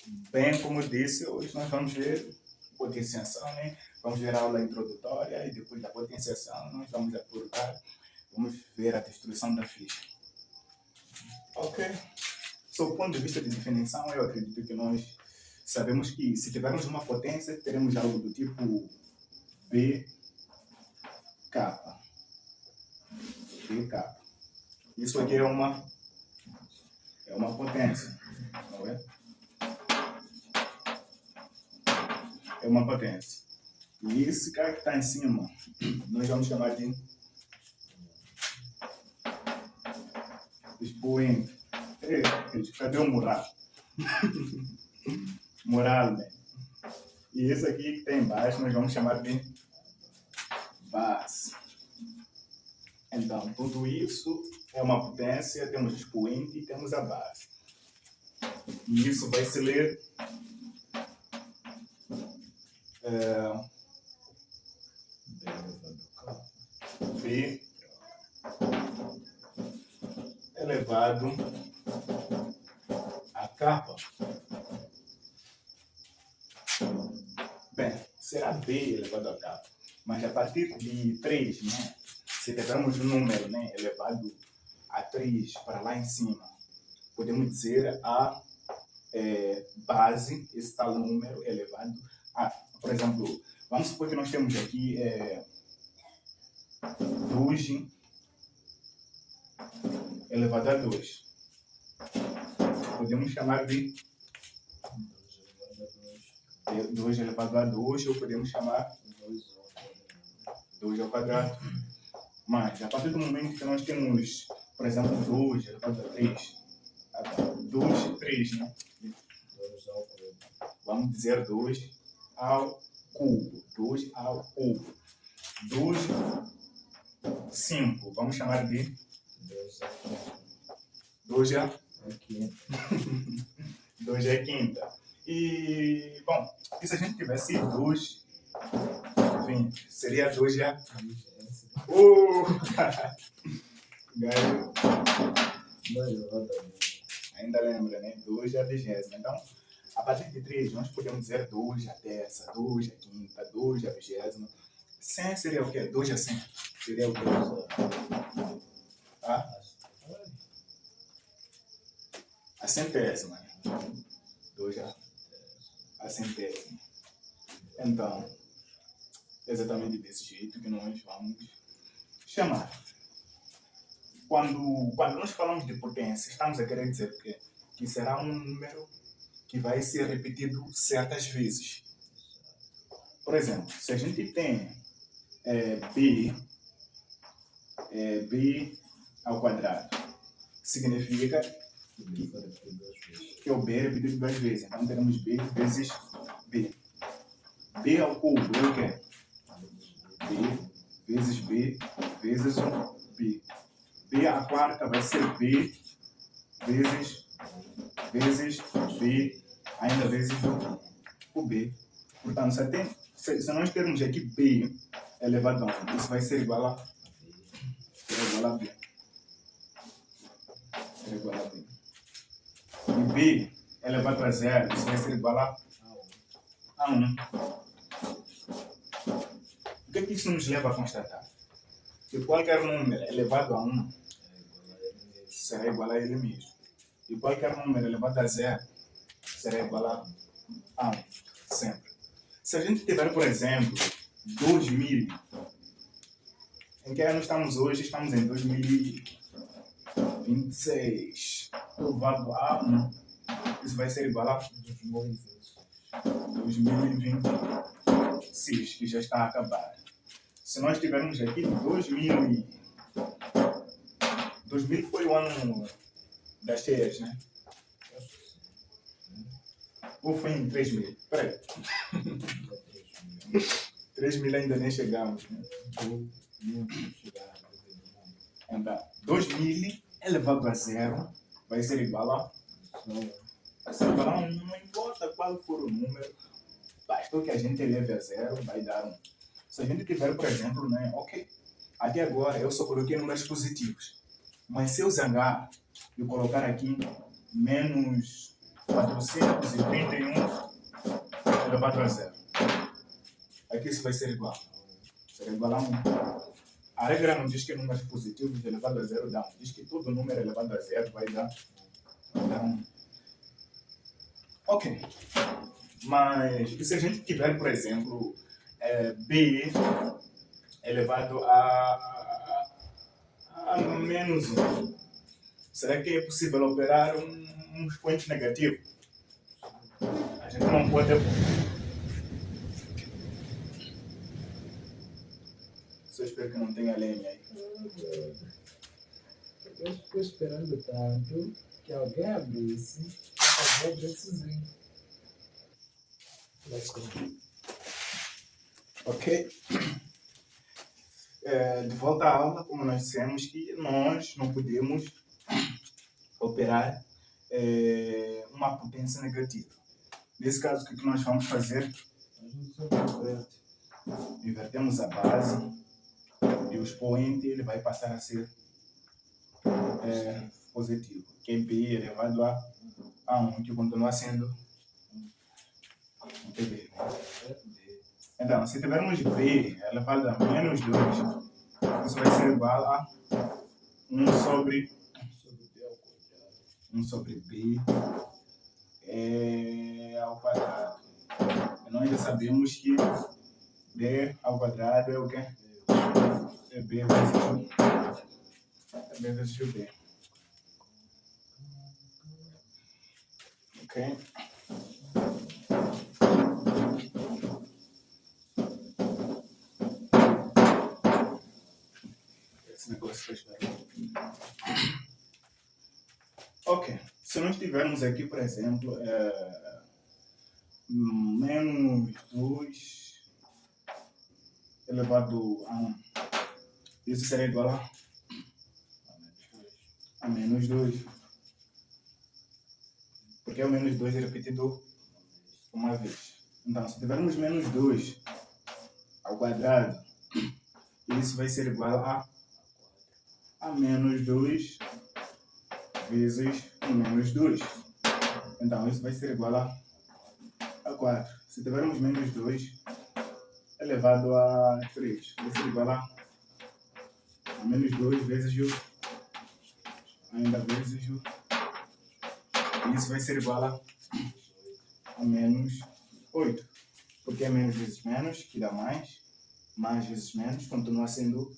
Bem, como eu disse, hoje nós vamos ver potenciação, né? Vamos ver a aula introdutória e depois da potenciação nós vamos abordar, vamos ver a destruição da ficha. Ok? Sob o ponto de vista de definição, eu acredito que nós sabemos que se tivermos uma potência, teremos algo do tipo BK. BK. Isso aqui é uma potência, não é? É uma potência. E esse cara que está em cima, nós vamos chamar de expoente. Cadê o moral? Moral, né? E esse aqui que está embaixo, nós vamos chamar de base. Então, tudo isso é uma potência, temos o expoente e temos a base. E isso vai se ler B elevado a capa. Bem, será B elevado a capa. Mas a partir de 3, né? Se tivermos um número, né, elevado a 3 para lá em cima, podemos dizer a base, esse tal número elevado a, por exemplo, vamos supor que nós temos aqui 2 elevado a 2. Podemos chamar de 2 elevado a 2, ou podemos chamar 2 ao quadrado. Mas, a partir do momento que nós temos, por exemplo, 2 elevado a 3, 2, 3, né? Vamos dizer 2 ao cubo. 2 ao cubo. 2, 5. Vamos chamar de 2 a quinta. 2 é quinta. E, bom, e se a gente tivesse 2, 20, seria 2 a... Ainda lembra, né? 2 é a 20ª. Então, a partir de 3, nós podemos dizer 2 a terça, 2 a quinta, 2 a 20ª. 100 seria o quê? 2 a 100. Seria o quê? Tá? A centésima. 2 a centésima. Então, exatamente desse jeito que nós vamos chamar. Quando nós falamos de potência, estamos a querer dizer que será um número que vai ser repetido certas vezes. Por exemplo, se a gente tem b ao quadrado, significa que o b é repetido 2 vezes. Então teremos b vezes b. B ao cubo é o quê? B vezes b vezes b. B à quarta vai ser b vezes b, ainda vezes o b. Portanto, se nós termos aqui b elevado a 1, isso vai ser igual a b. Ser igual a b. E b elevado a 0, isso vai ser igual a 1. O que é que isso nos leva a constatar? Que qualquer número elevado a 1 será igual a ele mesmo. E qualquer número elevado a 0 será igual a 1. Sempre. Se a gente tiver, por exemplo, 2000, em que ano estamos hoje? Estamos em 2026. Elevado a 1. Isso vai ser igual a 2026, que já está a acabar. Se nós tivermos aqui 2000 foi o ano das cheias, né? Ou foi em 3000? Espera aí. 3000 ainda nem chegamos, né? Então, 2000 elevado a 0 vai ser igual a... Vai ser igual a 1, não importa qual for o número, bastou que a gente eleve a 0, vai dar 1. Se a gente tiver, por exemplo, né? Ok, até agora eu só coloquei números positivos. Mas se eu zangar e colocar aqui menos 431 elevado a zero. Aqui isso vai ser igual. Será igual a 1. A regra não diz que números positivos elevado a zero dá 1. Diz que todo número elevado a zero vai dar 1. Ok. Mas e se a gente tiver, por exemplo, b elevado a menos 1, será que é possível operar um expoente negativo? A gente não pode. Só espero que não tenha lenha aí. Eu estou esperando tanto que alguém abrisse a abrisse. Let's go. Ok? De volta à aula, como nós dissemos que nós não podemos operar uma potência negativa. Nesse caso, o que nós vamos fazer? Invertemos a base e o expoente ele vai passar a ser positivo, que é b elevado a 1, que continua sendo b. Então, se tivermos b elevado a menos 2, isso vai ser igual a 1 sobre b ao quadrado. E nós já sabemos que b ao quadrado é o quê? É b vezes o b. Ok? Esse negócio fez bem. Ok. Se nós tivermos aqui, por exemplo, menos 2 elevado a 1, isso será igual a menos 2. Porque o menos 2 é repetido uma vez. Então, se tivermos menos 2 ao quadrado, isso vai ser igual a menos 2 vezes menos 2. Então, isso vai ser igual a 4. Se tivermos menos 2 elevado a 3, vai ser igual a menos 2 vezes o ainda vezes o. Isso vai ser igual a menos 8. Porque é menos vezes menos, que dá mais vezes menos, continua sendo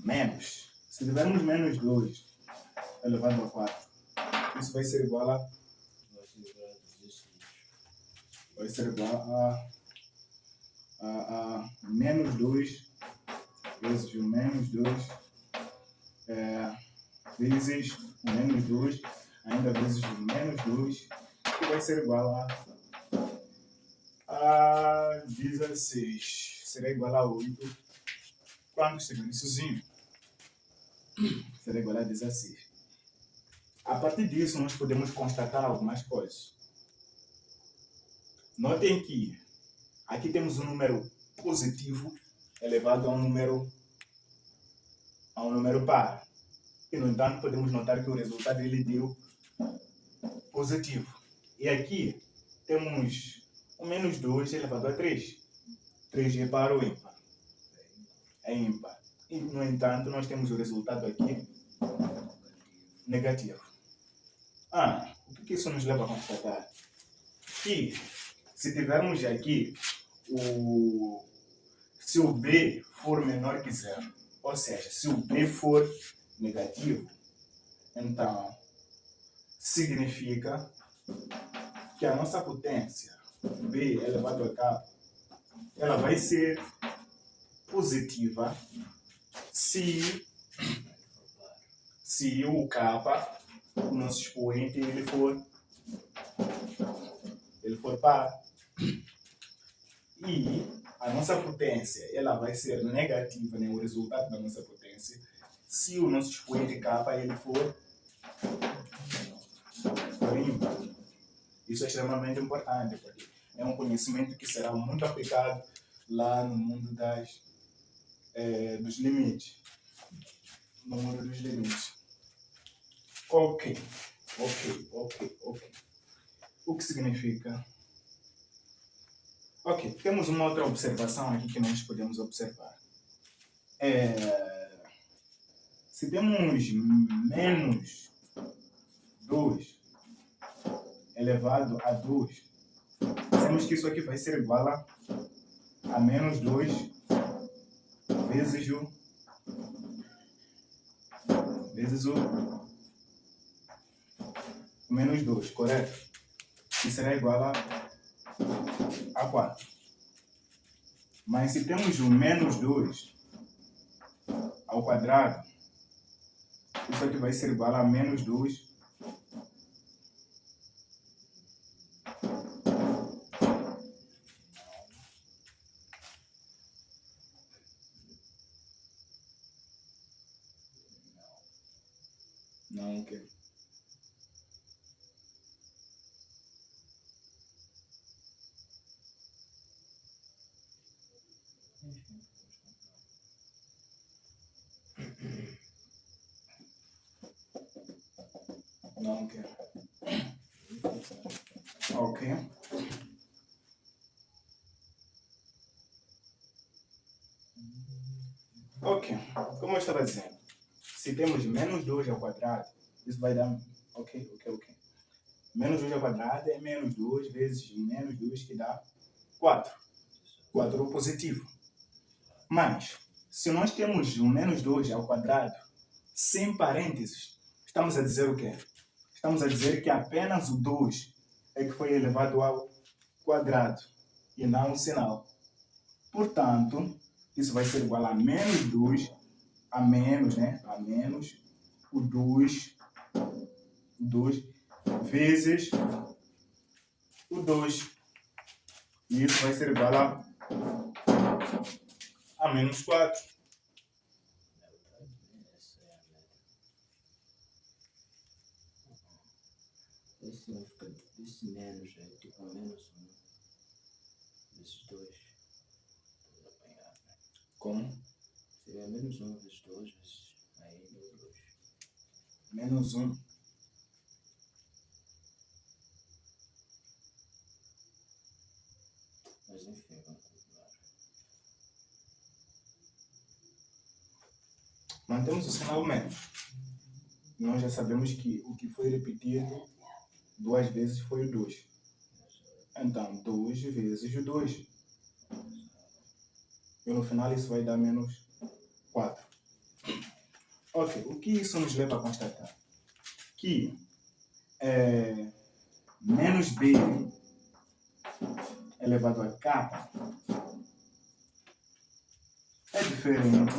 menos. Se tivermos menos 2 elevado a 4, isso vai ser igual a menos 2 vezes o menos 2 vezes o menos 2, ainda vezes o menos 2, que vai ser igual a 16. Será igual a 8. Quando chegar nisso, será igual a 16. A partir disso, nós podemos constatar algumas coisas. Notem que aqui temos um número positivo elevado a um número par. E, no entanto, podemos notar que o resultado ele deu positivo. E aqui temos o menos 2 elevado a 3. 3 é par ou ímpar? É ímpar. E, no entanto, nós temos o resultado aqui negativo. O que isso nos leva a constatar? Que se tivermos aqui se o b for menor que zero, ou seja, se o b for negativo, então significa que a nossa potência b elevado a k, ela vai ser positiva se o k, o nosso expoente, ele for par. E a nossa potência ela vai ser negativa, né? O resultado da nossa potência, se o nosso expoente k ele for ímpar. Isso é extremamente importante, porque é um conhecimento que será muito aplicado lá no mundo dos limites. No mundo dos limites. Ok. O que significa? Ok, temos uma outra observação aqui que nós podemos observar. Se temos menos 2 elevado a 2, dizemos que isso aqui vai ser igual a menos 2 vezes o menos 2, correto? Que será igual a 4. Mas se temos o menos 2 ao quadrado, isso aqui vai ser igual a menos 2 não, ok. Não quero. Ok. Ok. Como eu estava dizendo, se temos menos 2 ao quadrado, isso vai dar... Ok. Menos 2 ao quadrado é menos 2 vezes menos 2, que dá 4. 4 é o positivo. Mas, se nós temos o menos 2 ao quadrado, sem parênteses, estamos a dizer o quê? Estamos a dizer que apenas o 2 é que foi elevado ao quadrado e não o sinal. Portanto, isso vai ser igual a menos 2 a menos o 2 vezes o 2. E isso vai ser igual a menos 4. Esse menos é tipo menos 1 vezes 2. Como? Seria menos 1 vezes 2 vezes aí menos 2. Menos 1. Mas enfim, vamos continuar. Mantemos o sinal menos. Nós já sabemos que o que foi repetido 2 vezes foi o 2. Então, 2 vezes o 2. E no final isso vai dar menos 4. Ok, o que isso nos leva a constatar? Que menos b elevado a k é diferente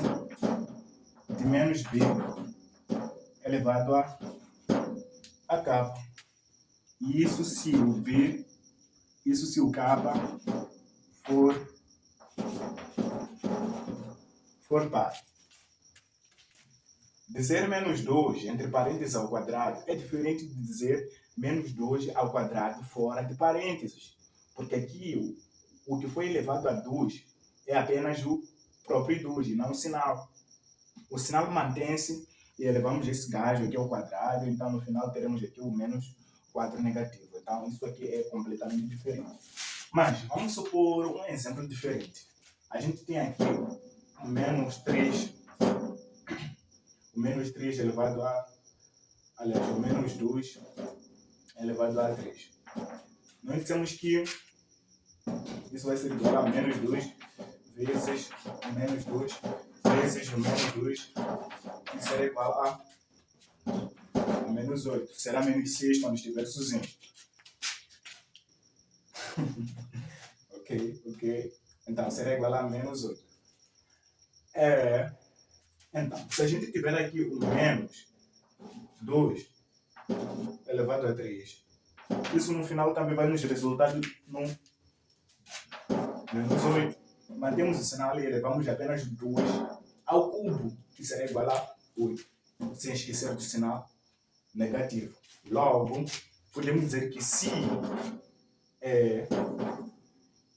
de menos b elevado a k. E isso se o k for par. Dizer menos 2 entre parênteses ao quadrado é diferente de dizer menos 2 ao quadrado fora de parênteses. Porque aqui o que foi elevado a 2 é apenas o próprio 2 e não o sinal. O sinal mantém-se e elevamos esse gajo aqui ao quadrado, então no final teremos aqui o menos 4 negativo. Então isso aqui é completamente diferente. Mas vamos supor um exemplo diferente. A gente tem aqui o menos 3 elevado a... Aliás, o menos 2 elevado a 3. Nós dissemos que isso vai ser igual a menos 2 vezes o menos 2 vezes o menos 2, que será igual a menos 8. Será menos 6 quando estiver sozinho. Ok. Então, será igual a menos 8. Então, se a gente tiver aqui o menos 2 elevado a 3, isso no final também vai nos resultar no menos 8. Mantemos o sinal e elevamos apenas 2 ao cubo, que será igual a 8, sem esquecer do sinal negativo. Logo, podemos dizer que se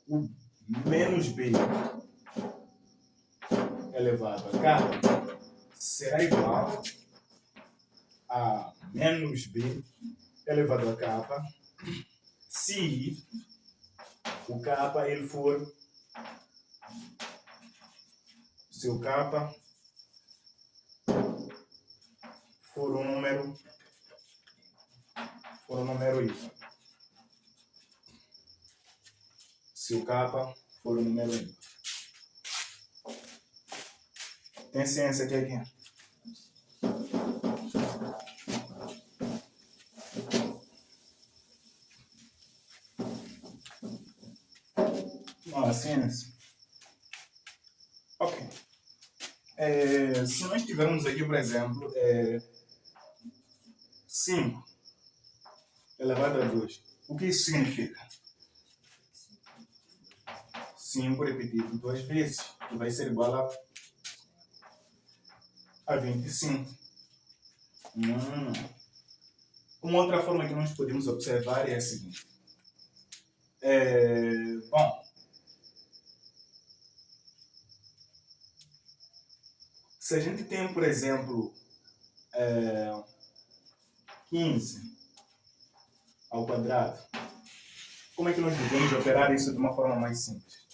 o menos b elevado a k será igual a menos b elevado a k se o K ele for, se o K for um número ímpar. Se o K for um número ímpar. Tem ciência aqui aqui? Ciência. Ok. Se nós tivermos aqui, por exemplo, 5 elevado a 2, o que isso significa? 5 repetido 2 vezes, que vai ser igual a 25. Uma outra forma que nós podemos observar é a seguinte. Bom, se a gente tem, por exemplo, 15 ao quadrado, como é que nós devemos operar isso de uma forma mais simples?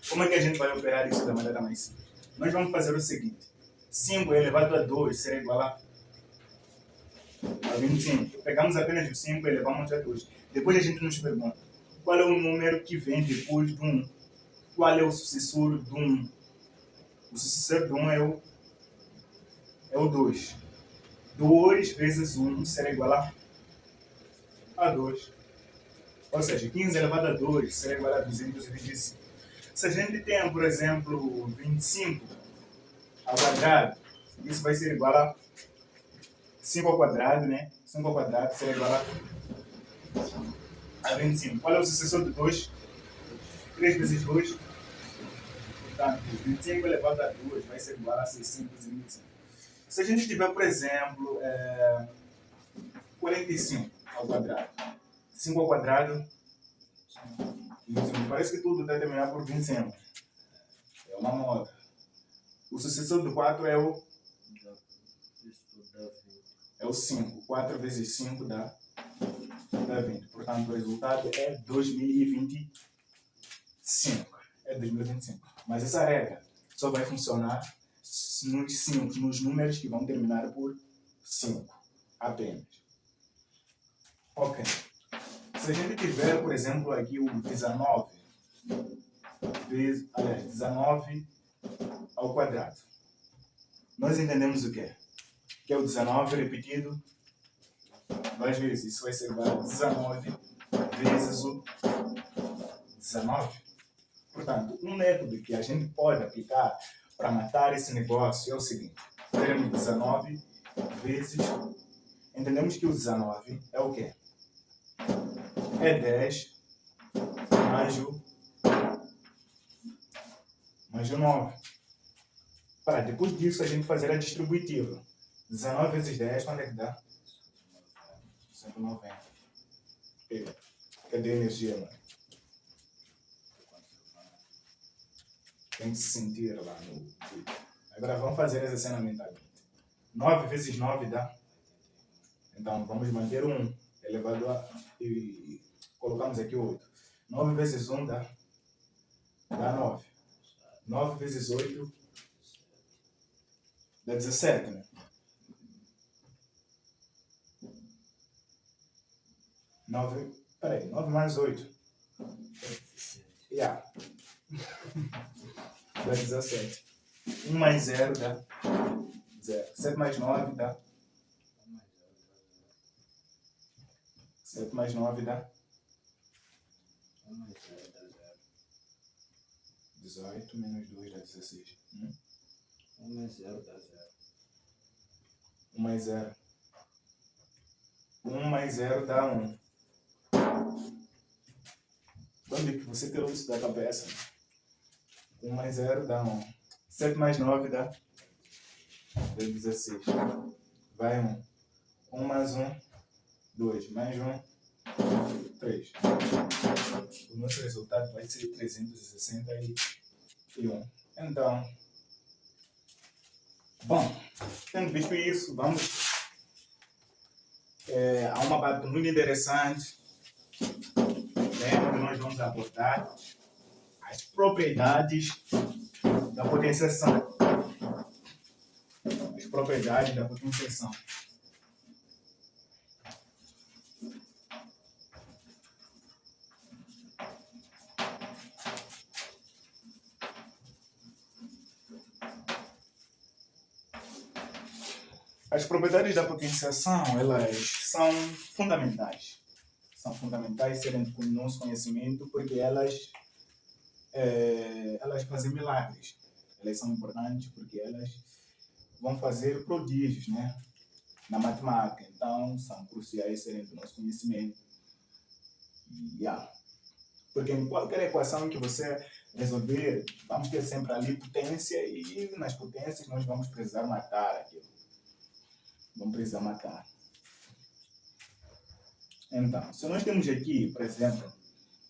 Como é que a gente vai operar isso da maneira mais simples? Nós vamos fazer o seguinte. 5 elevado a 2 será igual a 25. Pegamos apenas o 5 e elevamos a 2. Depois a gente nos pergunta, qual é o número que vem depois do 1? Qual é o sucessor do 1? O sucessor do 1 é o 2. 2 vezes 1 será igual a 2. Ou seja, 15 elevado a 2 será igual a 225. Se a gente tem, por exemplo, 25 ao quadrado, isso vai ser igual a 5 ao quadrado, né? 5 ao quadrado será igual a 25. Qual é o sucessor de 2? 3 vezes 2. Portanto, 25 elevado a 2 vai ser igual a 625. Se a gente tiver, por exemplo, 45 ao quadrado, 5 ao quadrado, parece que tudo está terminado por 25. É uma moda. O sucessor do 4 é o 5. 4 vezes 5 dá 20. Portanto, o resultado é 2025. É 2025. Mas essa regra só vai funcionar nos números que vão terminar por 5 apenas. Ok. Se a gente tiver, por exemplo, aqui o 19 ao quadrado, nós entendemos o quê? Que é o 19 repetido 2 vezes. Isso vai ser igual a 19 vezes o 19. Portanto, um método que a gente pode aplicar para matar esse negócio é o seguinte. Teremos 19 vezes... Entendemos que o 19 é o quê? É 10 mais o 9. Para depois disso a gente fazer a distributiva. 19 vezes 10, quanto é que dá? 190. Cadê a energia, mano? Tem que se sentir lá no vídeo. Agora vamos fazer essa cena mentalmente. 9 vezes 9 dá? Então vamos manter 1 elevado a... E colocamos aqui 8. 9 vezes 1 dá 9. 9 vezes 8 dá 17, né? 9 mais 8. Yeah. Dá 17. 1 mais 0 dá 0. 7 mais 9 dá 7 mais 9 dá 18 menos 2 dá 16. 1 mais 0 dá 0. 1 mais 0. 1 mais 0 dá 1. Onde que você tirou isso da cabeça? 1 mais 0 dá 1. 7 mais 9 dá 16. Vai 1. 1 mais 1, 2. Mais 1, 3. O nosso resultado vai ser 361. Então, Bom, tendo visto isso, vamos a uma parte muito interessante, né, onde nós vamos abordar as propriedades da potenciação. As propriedades da potenciação. As propriedades da potenciação, elas são fundamentais. São fundamentais serem do nosso conhecimento porque elas fazem milagres. Elas são importantes porque elas vão fazer prodígios, né, na matemática. Então, são cruciais serem do nosso conhecimento. Porque em qualquer equação que você resolver, vamos ter sempre ali potência e nas potências nós vamos precisar matar aquilo. Vamos precisar matar. Então, se nós temos aqui, por exemplo,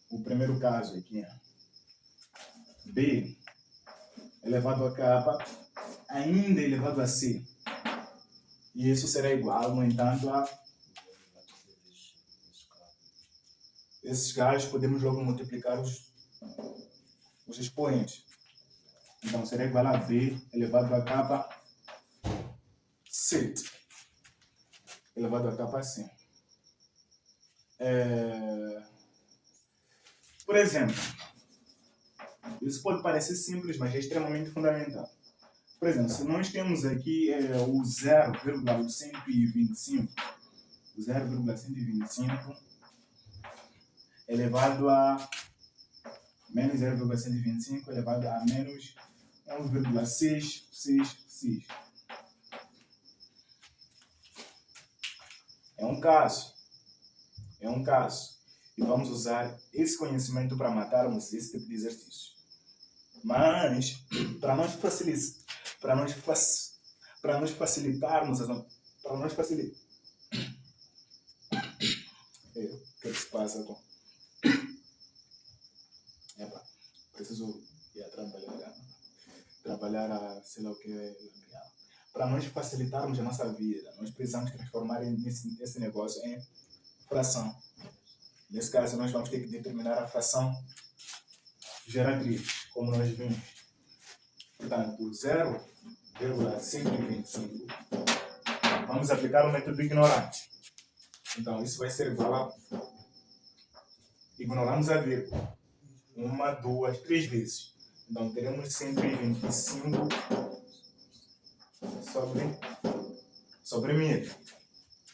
o primeiro caso aqui, B elevado a K ainda elevado a C. E isso será igual, no entanto, a esses casos podemos logo multiplicar os expoentes. Então, será igual a B elevado a K C elevado a K C. Por exemplo, isso pode parecer simples, mas é extremamente fundamental. Por exemplo, se nós temos aqui o 0,125 elevado a menos 0,125 elevado a menos 1,666. É um caso. E vamos usar esse conhecimento para matarmos esse tipo de exercício. Mas, para nós facilitarmos, o que se passa com... preciso ir a trabalhar a sei lá o que. Para nós facilitarmos a nossa vida, nós precisamos transformar esse negócio em fração. Nesse caso, nós vamos ter que determinar a fração geratriz, como nós vimos. Portanto, 0,125. Vamos aplicar o método ignorante. Então, isso vai ser igual a... Ignoramos a vírgula. 1, 2, 3 vezes. Então, teremos 125 sobre 1000.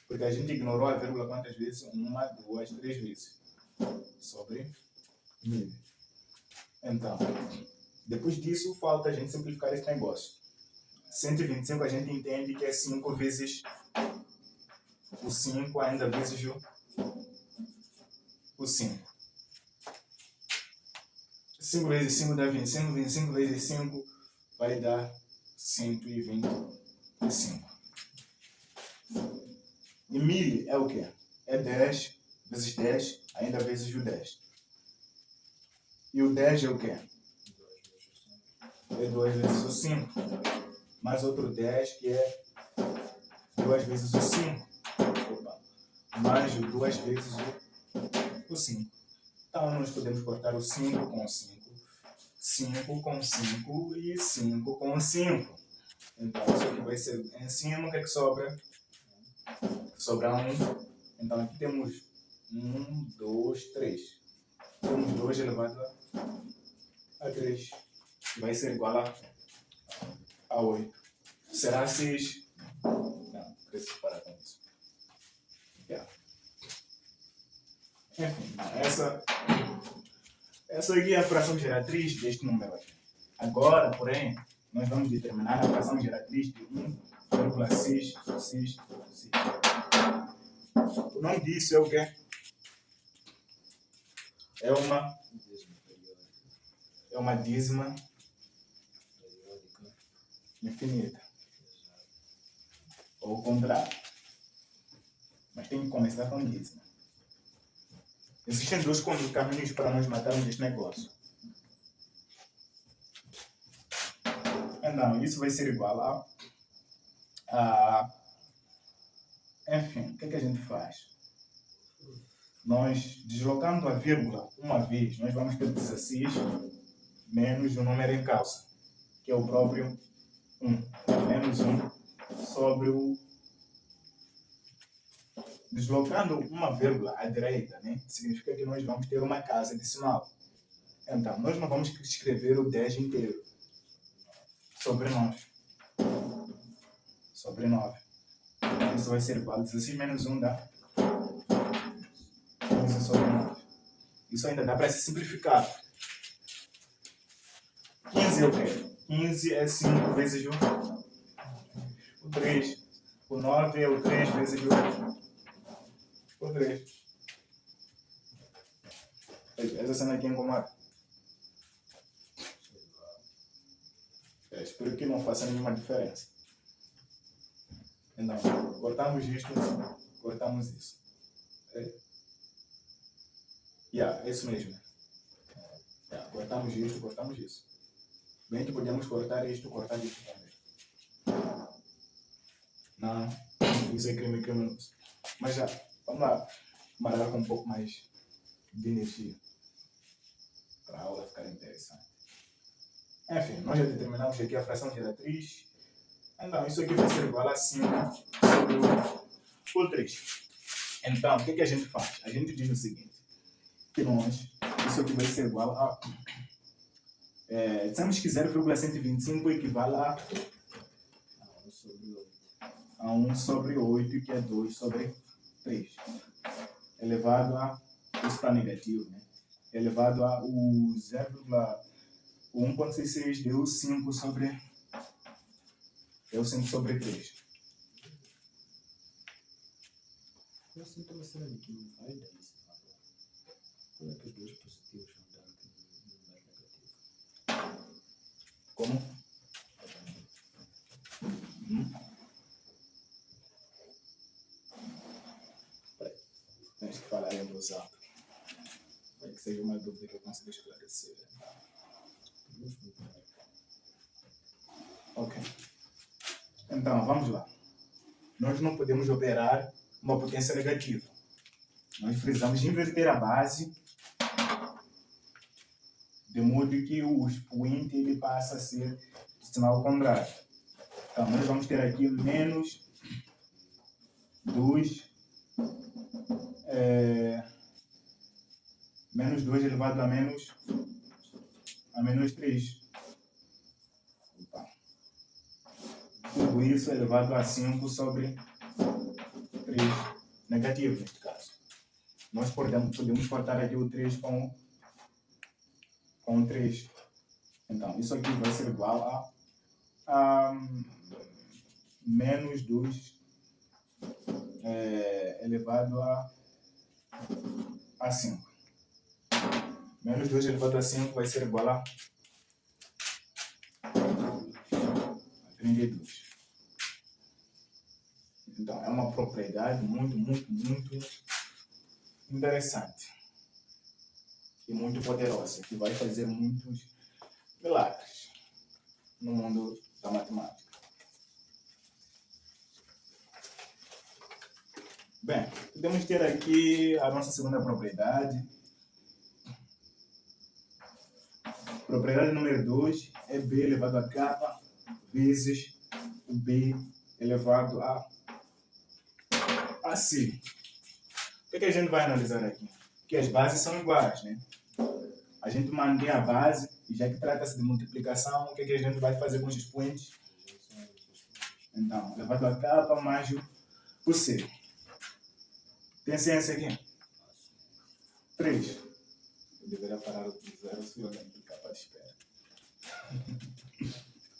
Porque a gente ignorou a vírgula quantas vezes? 1, 2, 3 vezes. Sobre 1000. Então, depois disso, falta a gente simplificar esse negócio. 125 a gente entende que é 5 vezes o 5 ainda vezes o 5. 5 vezes 5 dá 25, 25 vezes 5 vai dar 125. E 1000 é o quê? É 10 vezes 10, ainda vezes o 10. E o 10 é o quê? É 2 vezes o 5. Mais outro 10 que é 2 vezes o 5. Mais 2 vezes o 5. Então, nós podemos cortar o 5 com o 5. 5 com 5 e 5 com 5. Então, isso aqui vai ser em cima, o que é que sobra? Sobra 1. Então, aqui temos 1, 2, 3. Temos 2 elevado a 3. Que vai ser igual a 8. Será 6? Não, preciso parar com isso. Enfim, essa aqui é a fração geratriz deste número aqui. Agora, porém, nós vamos determinar a fração geratriz de 1,666. O nome disso é o quê? É uma dízima infinita. Ou o contrário. Mas tem que começar com dízima. Existem dois caminhos para nós matarmos este negócio. Então, isso vai ser igual a Enfim, o que é que a gente faz? Nós, deslocando a vírgula uma vez, nós vamos ter 16 menos o número em causa, que é o próprio 1. Menos 1 sobre o... Deslocando uma vírgula à direita, né? Significa que nós vamos ter uma casa decimal. Então, nós não vamos escrever o 10 inteiro. Sobre 9. Sobre 9. Isso vai ser igual a 16 menos 1 dá 15 sobre 9. Isso ainda dá para se simplificar. 15 é o quê? 15 é 5 vezes o 3. O 9 é o 3 vezes o 3. Essa cena aqui incomoda. Espero que não faça nenhuma diferença. Então, cortamos isto, cortamos isso. É isso mesmo. Cortamos isto, cortamos isso. Bem que podemos cortar isto também. Não, isso é crime criminoso. Mas já, vamos lá, marcar com um pouco mais de energia para a aula ficar interessante. Enfim, nós já determinamos aqui a fração geratriz. Então, isso aqui vai ser igual a 5 sobre o 3. Então, o que a gente faz? A gente diz o seguinte, que isso aqui vai ser igual a... dissemos que 0,125 equivale a 1 sobre 8, que é 2 sobre 3. Elevado a... Isso está negativo, né? Elevado a o 1,66 deu 5 sobre... Deu 5 sobre 3. Eu sinto uma cena de que não vai dar esse valor. Como é que os dois positivos vão dar aqui no número negativo? Como? Tens que falar em voz alta. Para que seja uma dúvida que eu consiga esclarecer. Ok. Então, vamos lá. Nós não podemos operar uma potência negativa. Nós precisamos inverter a base de modo que o expoente ele passa a ser de sinal contrário. Então, nós vamos ter aqui menos 2 menos 2 elevado a menos 3. Tudo isso elevado a 5 sobre 3 negativo, neste caso. Nós podemos cortar aqui o 3 com o 3. Então, isso aqui vai ser igual a menos 2 elevado a 5. Menos 2 elevado a 5 vai ser igual a 32. Então, é uma propriedade muito interessante e muito poderosa, que vai fazer muitos milagres no mundo da matemática. Bem, podemos ter aqui a nossa segunda propriedade. Propriedade número 2 é B elevado a K vezes o B elevado a C. O que a gente vai analisar aqui? Que as bases são iguais, né? A gente mantém a base, e já que trata-se de multiplicação, o que a gente vai fazer com os expoentes? Então, elevado a K mais o C. Tem ciência aqui? 3. Eu deveria parar o 0 se eu lembro de capa de espera.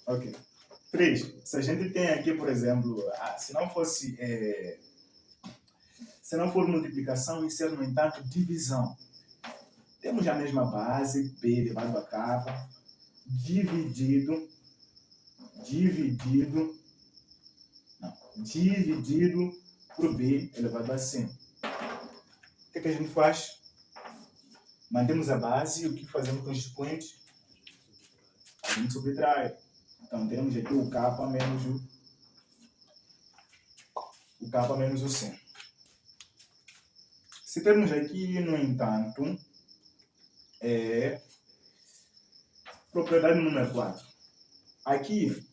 Ok. 3. Se a gente tem aqui, por exemplo, se não for multiplicação, isso é, no entanto, divisão. Temos a mesma base, B elevado a K, dividido por B elevado a C. O que a gente faz? Mantemos a base e o que fazemos com os expoentes? A gente subtrai. Então, temos aqui o K menos o K menos o C. Se termos aqui, no entanto, propriedade número 4. Aqui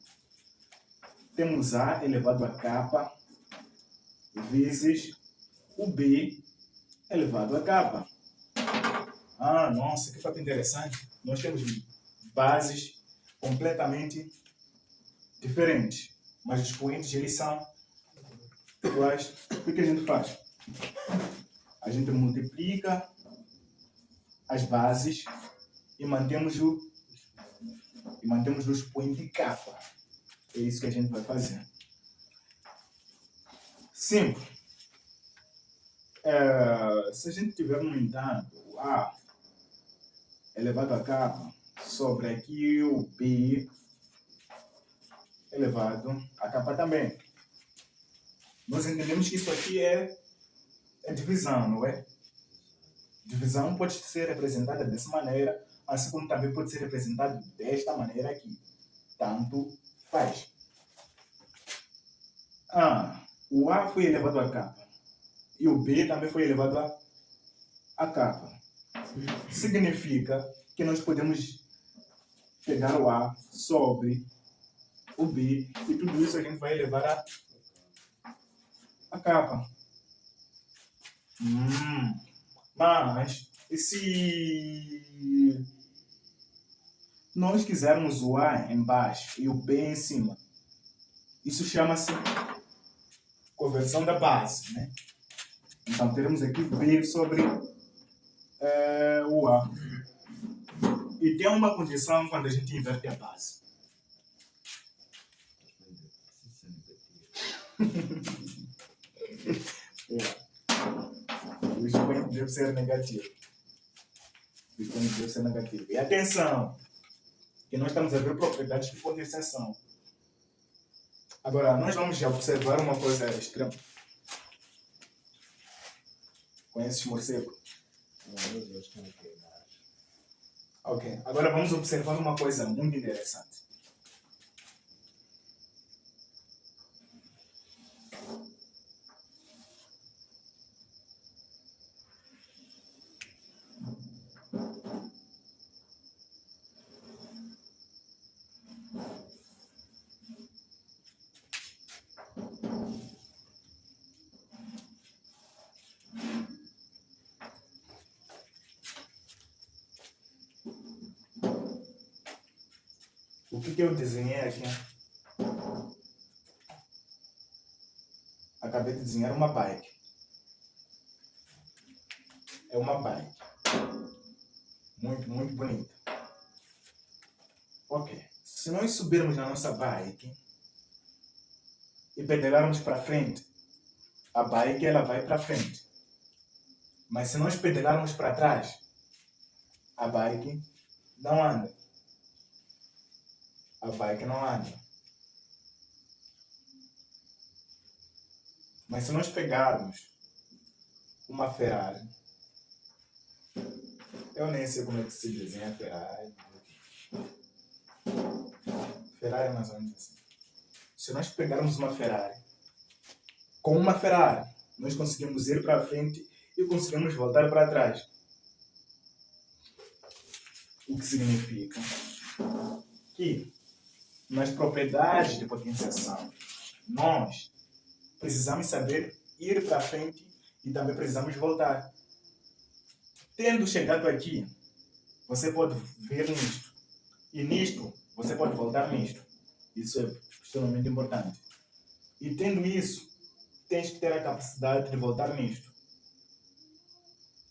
temos A elevado a K vezes o B elevado a K. Ah, nossa, que fato interessante. Nós temos bases completamente diferentes, mas os expoentes eles são iguais. O que a gente faz? A gente multiplica as bases e mantemos o expoente K. É isso que a gente vai fazer. 5. Se a gente tiver, no entanto, o A elevado a K sobre aqui o B elevado a K também. Nós entendemos que isso aqui é divisão, não é? Divisão pode ser representada dessa maneira, assim como também pode ser representada desta maneira aqui. Tanto faz. O A foi elevado a K. E o B também foi elevado a K. Significa que nós podemos pegar o A sobre o B e tudo isso a gente vai elevar a K. Mas, e se nós quisermos o A embaixo e o B em cima? Isso chama-se conversão da base, né? Então, teremos aqui B sobre o A. E tem uma condição quando a gente inverte a base. O expoente deve ser negativo. O expoente deve ser negativo. E atenção, que nós estamos a ver propriedades de potenciação. Agora, nós vamos já observar uma coisa extrema. Conheces morcego? Ok. Agora vamos observar uma coisa muito interessante. O que eu desenhei aqui? Acabei de desenhar uma bike. É uma bike. Muito, muito bonita. Ok. Se nós subirmos na nossa bike e pedalarmos para frente, a bike ela vai para frente. Mas se nós pedalarmos para trás, a bike não anda. A bike não anda. Mas se nós pegarmos uma Ferrari, eu nem sei como é que se desenha a Ferrari. Ferrari é mais ou menos assim. Se nós pegarmos uma Ferrari, com uma Ferrari, nós conseguimos ir para frente e conseguimos voltar para trás. O que significa que nas propriedades de potenciação, nós precisamos saber ir para frente e também precisamos voltar. Tendo chegado aqui, você pode ver nisto. E nisto, você pode voltar nisto. Isso é extremamente importante. E tendo isso, tens que ter a capacidade de voltar nisto.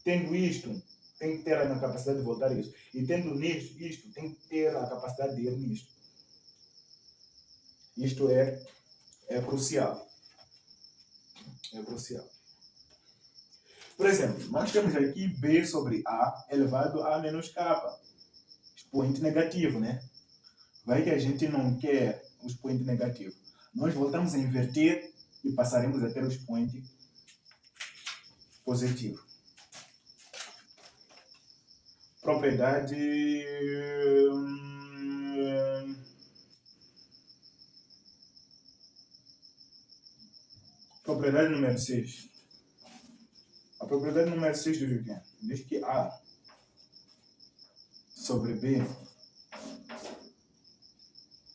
Tendo isto, tem que ter a capacidade de voltar nisto. E tendo nisto, isto, tem que ter a capacidade de ir nisto. Isto é crucial. É crucial. Por exemplo, nós temos aqui B sobre A elevado a menos K. Expoente negativo, né? Vai que a gente não quer o expoente negativo. Nós voltamos a inverter e passaremos a ter o expoente positivo. Propriedade Propriedade número 6. A propriedade número 6 diz o quê? Diz que A sobre B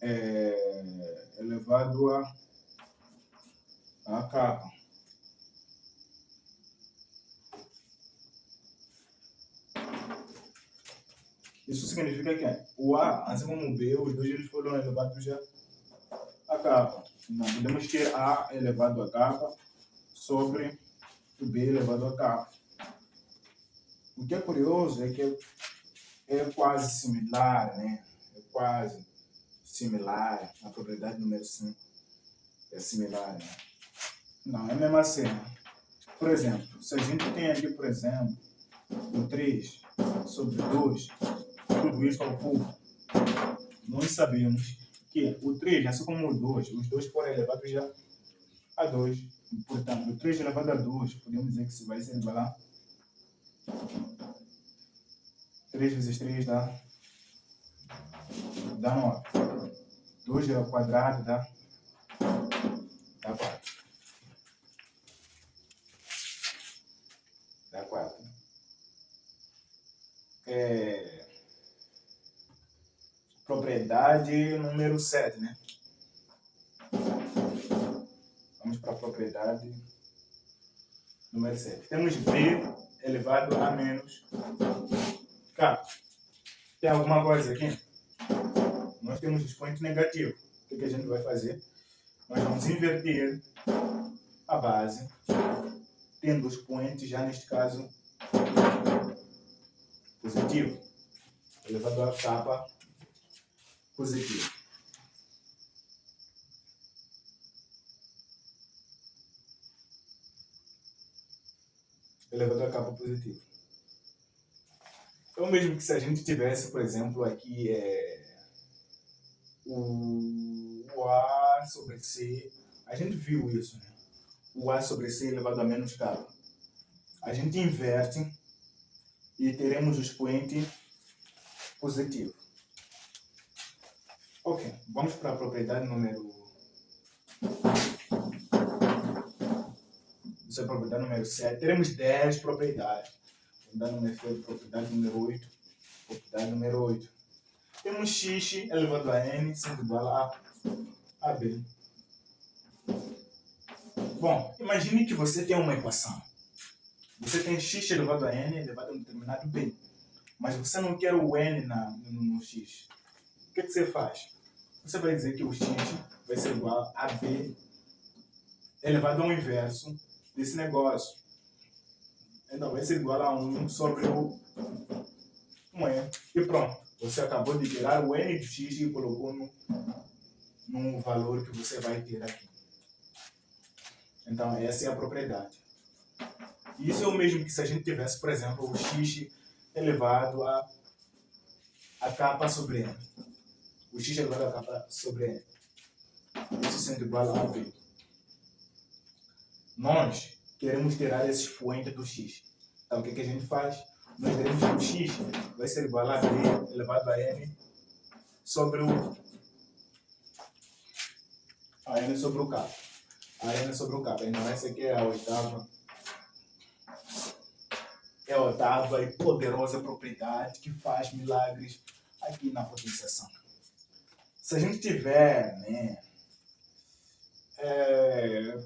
é elevado a K. Isso significa que o A, assim como o B, os dois eles foram elevados a K. Então, podemos ter A elevado a K sobre o B elevado a K. O que é curioso é que é quase similar, né? É quase similar. A propriedade número 5 é similar, né? Não, é a mesma cena. Por exemplo, se a gente tem aqui, por exemplo, o 3 sobre 2, tudo isso ao cubo, nós sabemos que o 3, assim como o 2, os dois foram elevados já a 2. Portanto, o 3 elevado a 2, podemos dizer que isso vai ser igual a 3 vezes 3 dá 9. 2 ao quadrado dá 4. Dá 4. Propriedade número 7, né? Vamos para a propriedade número 7. Temos B elevado a menos K. Tem alguma coisa aqui? Nós temos expoente negativo. O que a gente vai fazer? Nós vamos inverter a base, tendo os expoentes já neste caso positivo, elevado a K positivo. Elevado a K positivo. Então, mesmo que se a gente tivesse, por exemplo, aqui o A sobre C, a gente viu isso, né? O A sobre C elevado a menos K. A gente inverte e teremos o expoente positivo. Ok, vamos para a propriedade número... Isso é a propriedade número 7. Teremos 10 propriedades. Propriedade número 8. Propriedade número 8. Temos x elevado a n sendo igual a b. Bom, imagine que você tem uma equação. Você tem x elevado a n elevado a um determinado b. Mas você não quer o n no x. O que você faz? Você vai dizer que o x vai ser igual a b elevado ao inverso desse negócio. Então vai ser igual a 1 sobre o 1n. E pronto. Você acabou de tirar o n de x e colocou no valor que você vai ter aqui. Então essa é a propriedade. Isso é o mesmo que se a gente tivesse, por exemplo, o x elevado a k sobre n. O x elevado a k sobre n. Isso sendo igual a b. Nós queremos tirar esse expoente do x. Então o que a gente faz? Nós diremos que o x vai ser igual a b elevado a n sobre o n sobre o k. A n sobre o k. Então essa aqui é a oitava. É a oitava e poderosa propriedade que faz milagres aqui na potenciação. Se a gente tiver, né,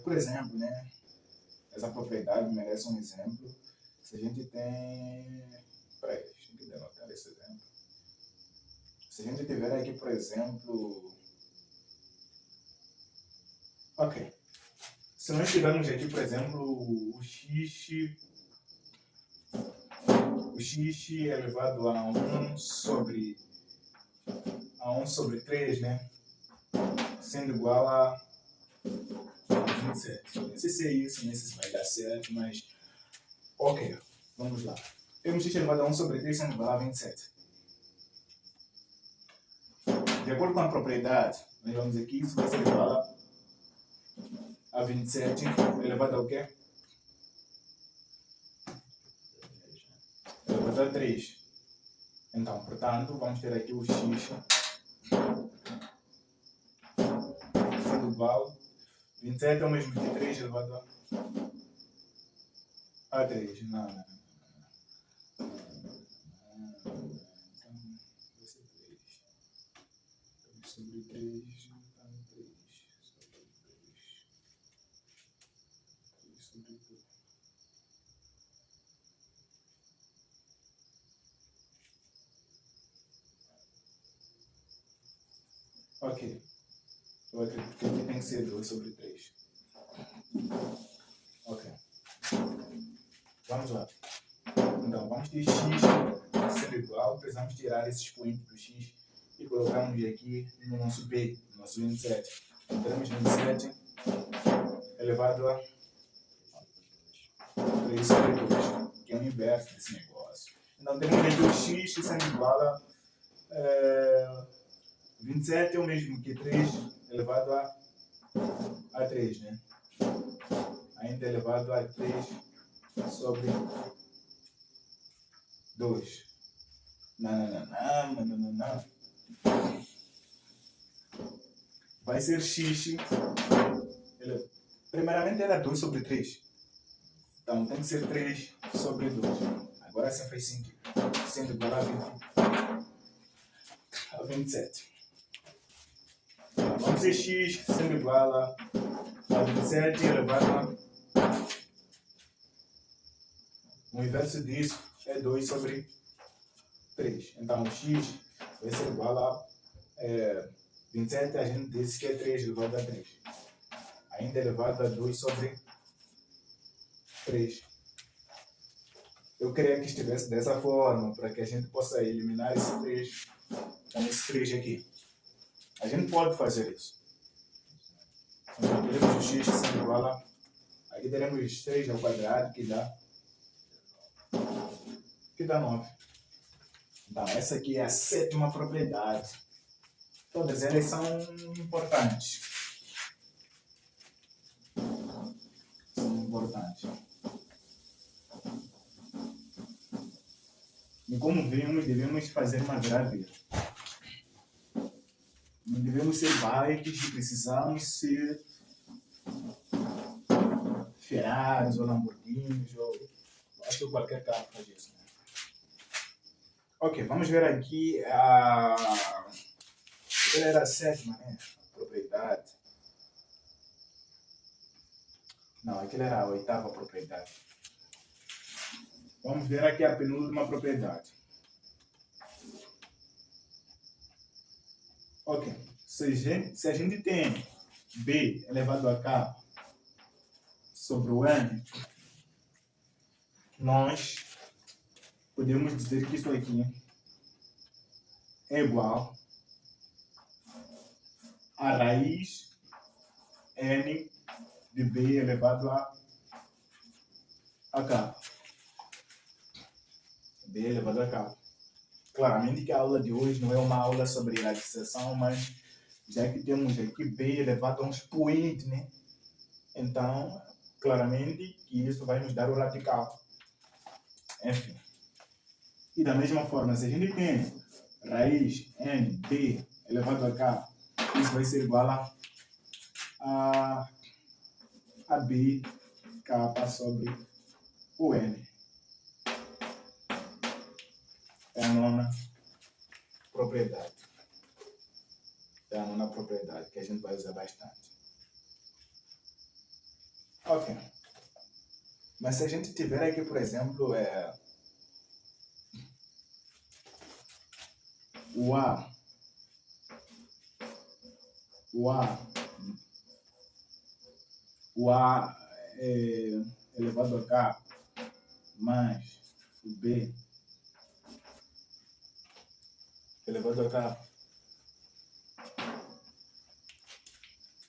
por exemplo, né, essa propriedade merece um exemplo. Se a gente tem... Peraí, deixa eu denotar esse exemplo. Se a gente tiver aqui, por exemplo... Ok. Se nós tivermos aqui, por exemplo, o x elevado a 1 sobre 3, né? Sendo igual a 27. Não sei se é isso, nem sei se vai dar certo, mas... Ok, vamos lá. Temos x elevado a 1 sobre 3 sendo igual a 27. De acordo com a propriedade, nós vamos dizer que isso vai ser igual a 27 elevado ao quê? Elevado a 3. Então, portanto, vamos ter aqui o x sendo igual 27 é o mesmo que 3 elevado a 3. Não, não, não. Então, vai ser 3. 3 sobre 3, então 3 sobre 3. 3 sobre 2. Ok. Eu acredito que aqui tem que ser 2 sobre 3. Ok. Vamos lá. Então, vamos ter x sendo igual. Precisamos tirar esse expoente do x e colocamos aqui no nosso b, no nosso 27. Então, teremos 27 elevado a 3 sobre 2, que é o inverso desse negócio. Então, temos aqui o x sendo igual a 27 é o mesmo que 3 elevado a 3, né? Ainda elevado a 3 sobre 2. Não. Vai ser x. Primeiramente era 2 sobre 3. Então tem que ser 3 sobre 2. Agora sim faz sentido. Sendo igual a 27. Vamos ter x sendo igual a 27 elevado a... O inverso disso é 2 sobre 3. Então x vai ser igual a 27, a gente disse que é 3 elevado a 3. Ainda elevado a 2 sobre 3. Eu queria que estivesse dessa forma, para que a gente possa eliminar esse 3 com esse 3 aqui. A gente pode fazer isso. Então, teremos o x sendo igual a... Aqui teremos 3 ao quadrado, que dá 9. Então, essa aqui é a 7ª propriedade. Todas elas são importantes. E como vimos, devemos fazer uma gráfica. Não devemos ser bikes e precisamos ser Ferraris ou Lamborghinis, ou acho que qualquer carro faz isso. Né? Ok, vamos ver aqui a... Ela era a 7ª, né? A propriedade. Não, aquela era a 8ª propriedade. Vamos ver aqui a penúltima propriedade. Ok, se a gente tem b elevado a k sobre o n, nós podemos dizer que isso aqui é igual a raiz n de b elevado a k. B elevado a k. Claramente que a aula de hoje não é uma aula sobre radiciação, mas já que temos aqui b elevado a um expoente, né? Então, claramente que isso vai nos dar o radical. Enfim. E da mesma forma, se a gente tem raiz n b elevado a k, isso vai ser igual a b k sobre o n. É a 9ª propriedade. É a 9ª propriedade que a gente vai usar bastante. Ok. Mas se a gente tiver aqui, por exemplo, o A elevado a k mais o b elevado a k,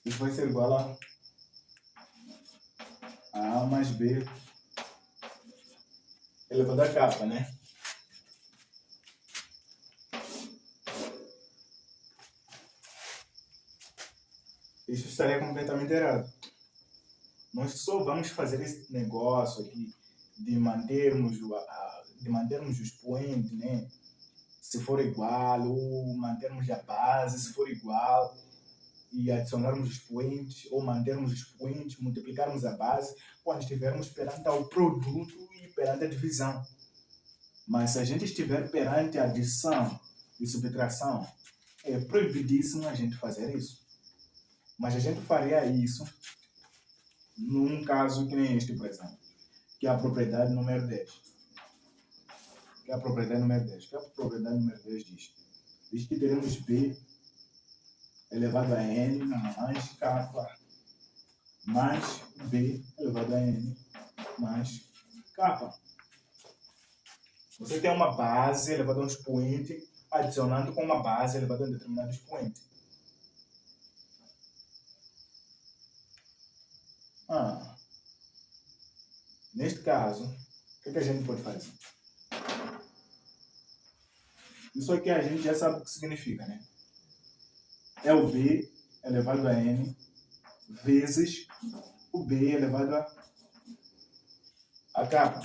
isso vai ser igual a A mais B elevado a k, né? Isso estaria completamente errado. Nós só vamos fazer esse negócio aqui de mantermos o expoente, né? Se for igual, ou mantermos a base se for igual. e adicionarmos expoentes ou mantermos expoentes, multiplicarmos a base quando estivermos perante ao produto e perante a divisão. Mas se a gente estiver perante a adição e subtração, é proibidíssimo a gente fazer isso. Mas a gente faria isso num caso que nem este, por exemplo, que é a propriedade número 10. Que é a propriedade número 10. Que a propriedade número 10 diz? Diz que teremos B elevado a N mais K mais B elevado a N mais K. Você tem uma base elevada a um expoente, adicionando com uma base elevada a um determinado expoente. Neste caso, o que a gente pode fazer? Isso aqui a gente já sabe o que significa, né? É o B elevado a N vezes o B elevado a K,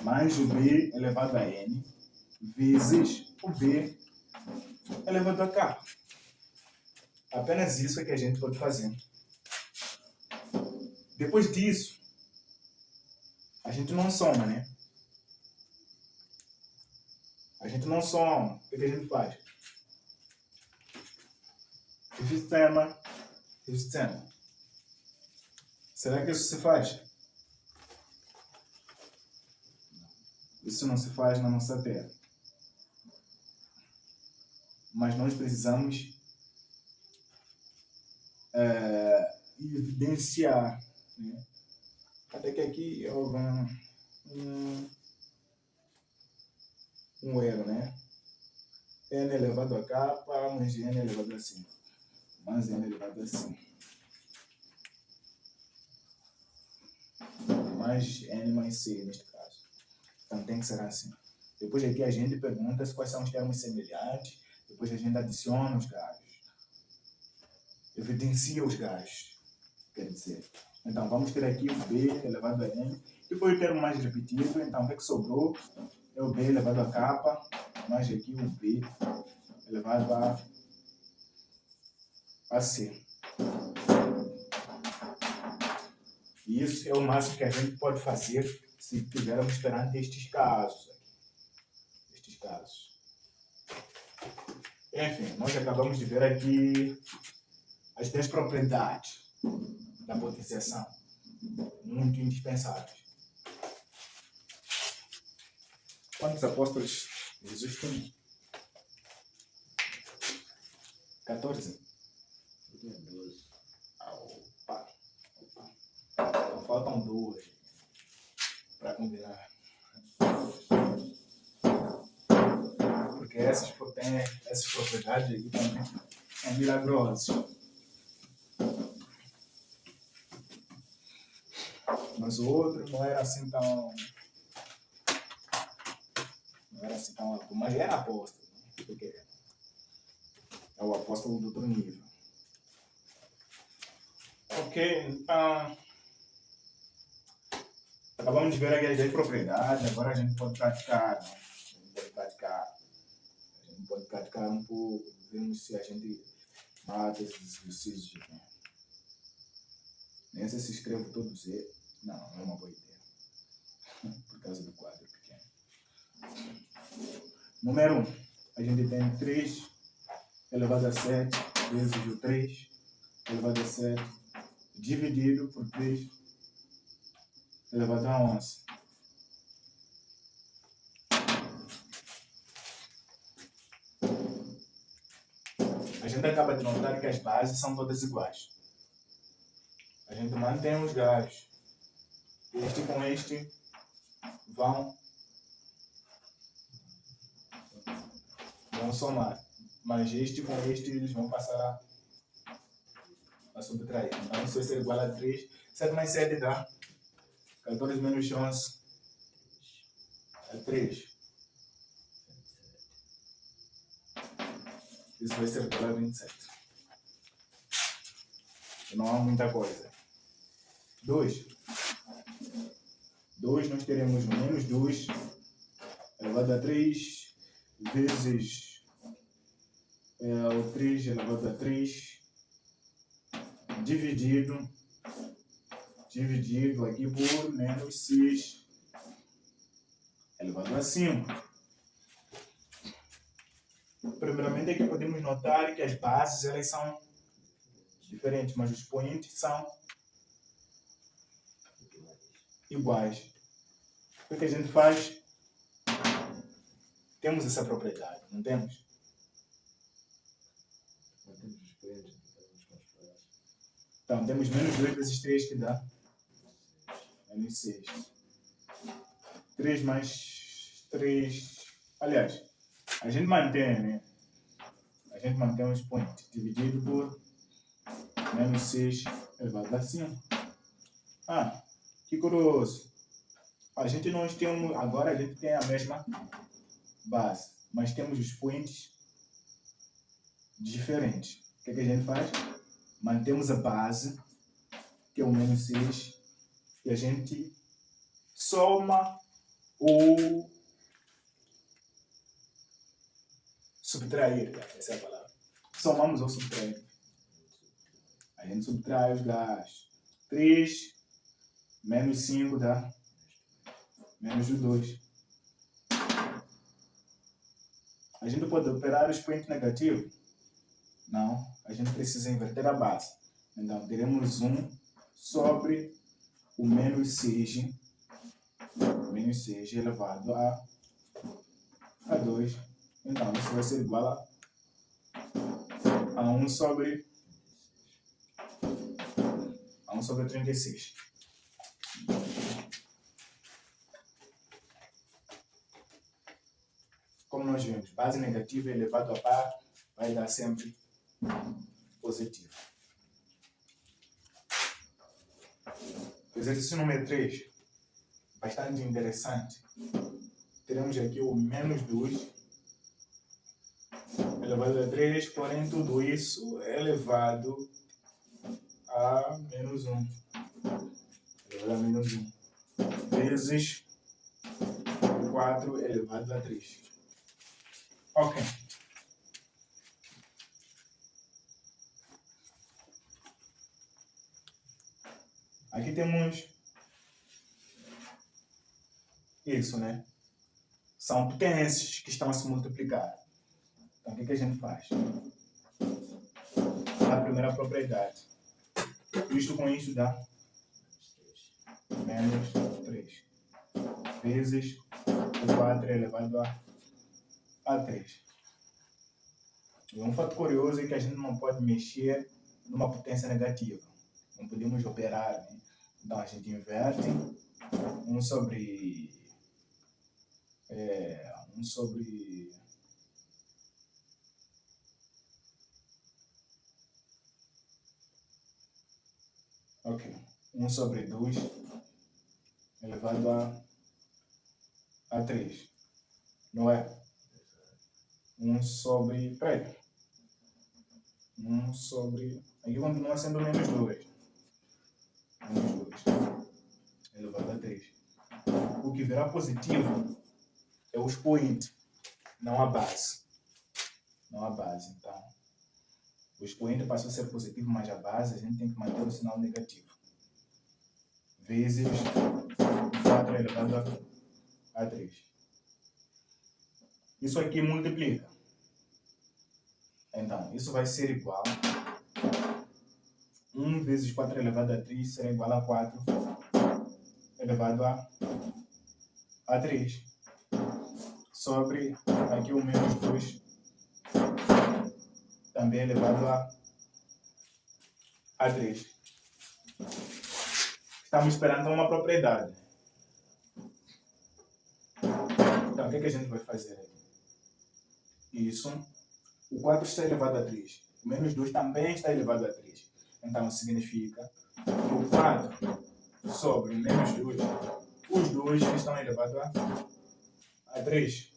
mais o B elevado a N vezes o B elevado a K. Apenas isso é que a gente pode fazer. Depois disso, a gente não soma, né? A gente não soma. O que a gente faz? Sistema. Será que isso se faz? Isso não se faz na nossa Terra. Mas nós precisamos evidenciar, né? Até que aqui houve um erro, né? N elevado a K mais N elevado a 5. Mais N elevado a 5. Mais N mais C neste caso. Então tem que ser assim. Depois aqui a gente pergunta quais são os termos semelhantes. Depois a gente adiciona os galhos. Evidencia os galhos. Quer dizer. Então vamos ter aqui o B elevado a N. Que foi o termo mais repetido. Então o que sobrou é o B elevado a K. Mais aqui o B elevado a C. E isso é o máximo que a gente pode fazer se estivermos perante estes casos. Enfim, nós acabamos de ver aqui as 10 propriedades da potenciação, muito indispensáveis. Quantos apóstolos Jesus tem? 14? Eu tinha 12. Opa. Então faltam 2 para combinar. Porque essas propriedades aqui também são milagrosas. Mas o outro não era assim tão alto. Mas era apóstolo. Porque é o apóstolo do outro nível. Ok, então acabamos de ver aqui as 10 propriedades. Agora a gente pode praticar. Né? A gente pode praticar um pouco. Vemos se a gente mata esses exercícios. Né? Nem sei se escrevo todos eles. Não é uma boa ideia. Por causa do quadro pequeno. Número 1. A gente tem 3 elevado a 7 vezes o 3 elevado a 7 dividido por 3 elevado a 11. A gente acaba de notar que as bases são todas iguais. A gente mantém os galhos. Este com este vão somar. Mas este com este eles vão passar a subtrair. Então isso vai ser igual a 3. 7 mais 7 dá 14 menos 11 é 3. Isso vai ser igual a 27. Não há muita coisa. 2 nós teremos menos 2 elevado a 3 vezes o 3 elevado a 3 dividido aqui por menos 6 elevado a 5. Primeiramente aqui podemos notar que as bases elas são diferentes, mas os expoentes são iguais. O que a gente faz? Temos essa propriedade, não temos? Não temos os expoentes, estamos com os bases. Então, temos menos 2 vezes 3 que dá menos 6. 3 mais 3. Aliás, a gente mantém, né? A gente mantém o expoente dividido por menos 6 elevado a 5. Ah, que curioso. Agora a gente tem a mesma base, mas temos expoentes diferentes. O que a gente faz? Mantemos a base, que é o menos 6, e a gente soma ou subtrair. Essa é a palavra. Somamos ou subtrair. A gente subtrai os gastos. 3 menos 5 dá menos 2. A gente pode operar o expoente negativo? Não. A gente precisa inverter a base. Então, teremos 1 sobre o menos 6 elevado a 2. Então, isso vai ser igual a 1 sobre 36. Como nós vimos, base negativa elevado a par vai dar sempre positivo. Exercício número 3, bastante interessante. Teremos aqui o menos 2 elevado a 3, porém tudo isso é elevado a menos 1. Elevado a menos 1. Vezes 4 elevado a 3. Ok. Aqui temos isso, né? São potências que estão a se multiplicar. Então, o que a gente faz? A primeira propriedade. Isto com isto dá menos 3. Vezes o 4 elevado a 3. E um fato curioso é que a gente não pode mexer numa potência negativa. Não podemos operar, né? Então, a gente inverte 1 sobre... Ok. 1 sobre 2 elevado a 3. Não é? 1 sobre... Peraí. 1 sobre... Aqui continua sendo menos 2. Menos 2 elevado a 3. O que virá positivo é o expoente, não a base. Não a base. Então, o expoente passou a ser positivo, mas a base a gente tem que manter o sinal negativo. Vezes 4 elevado a 3. Isso aqui multiplica. Então, isso vai ser igual a 1 vezes 4 elevado a 3 será igual a 4 elevado a 3. Sobre aqui o menos 2 também elevado a 3. Estamos esperando uma propriedade. Então, o que a gente vai fazer aqui? Isso. O 4 está elevado a 3. O menos 2 também está elevado a 3. Então, significa que o 4 sobre o menos 2, os dois estão elevados a 3.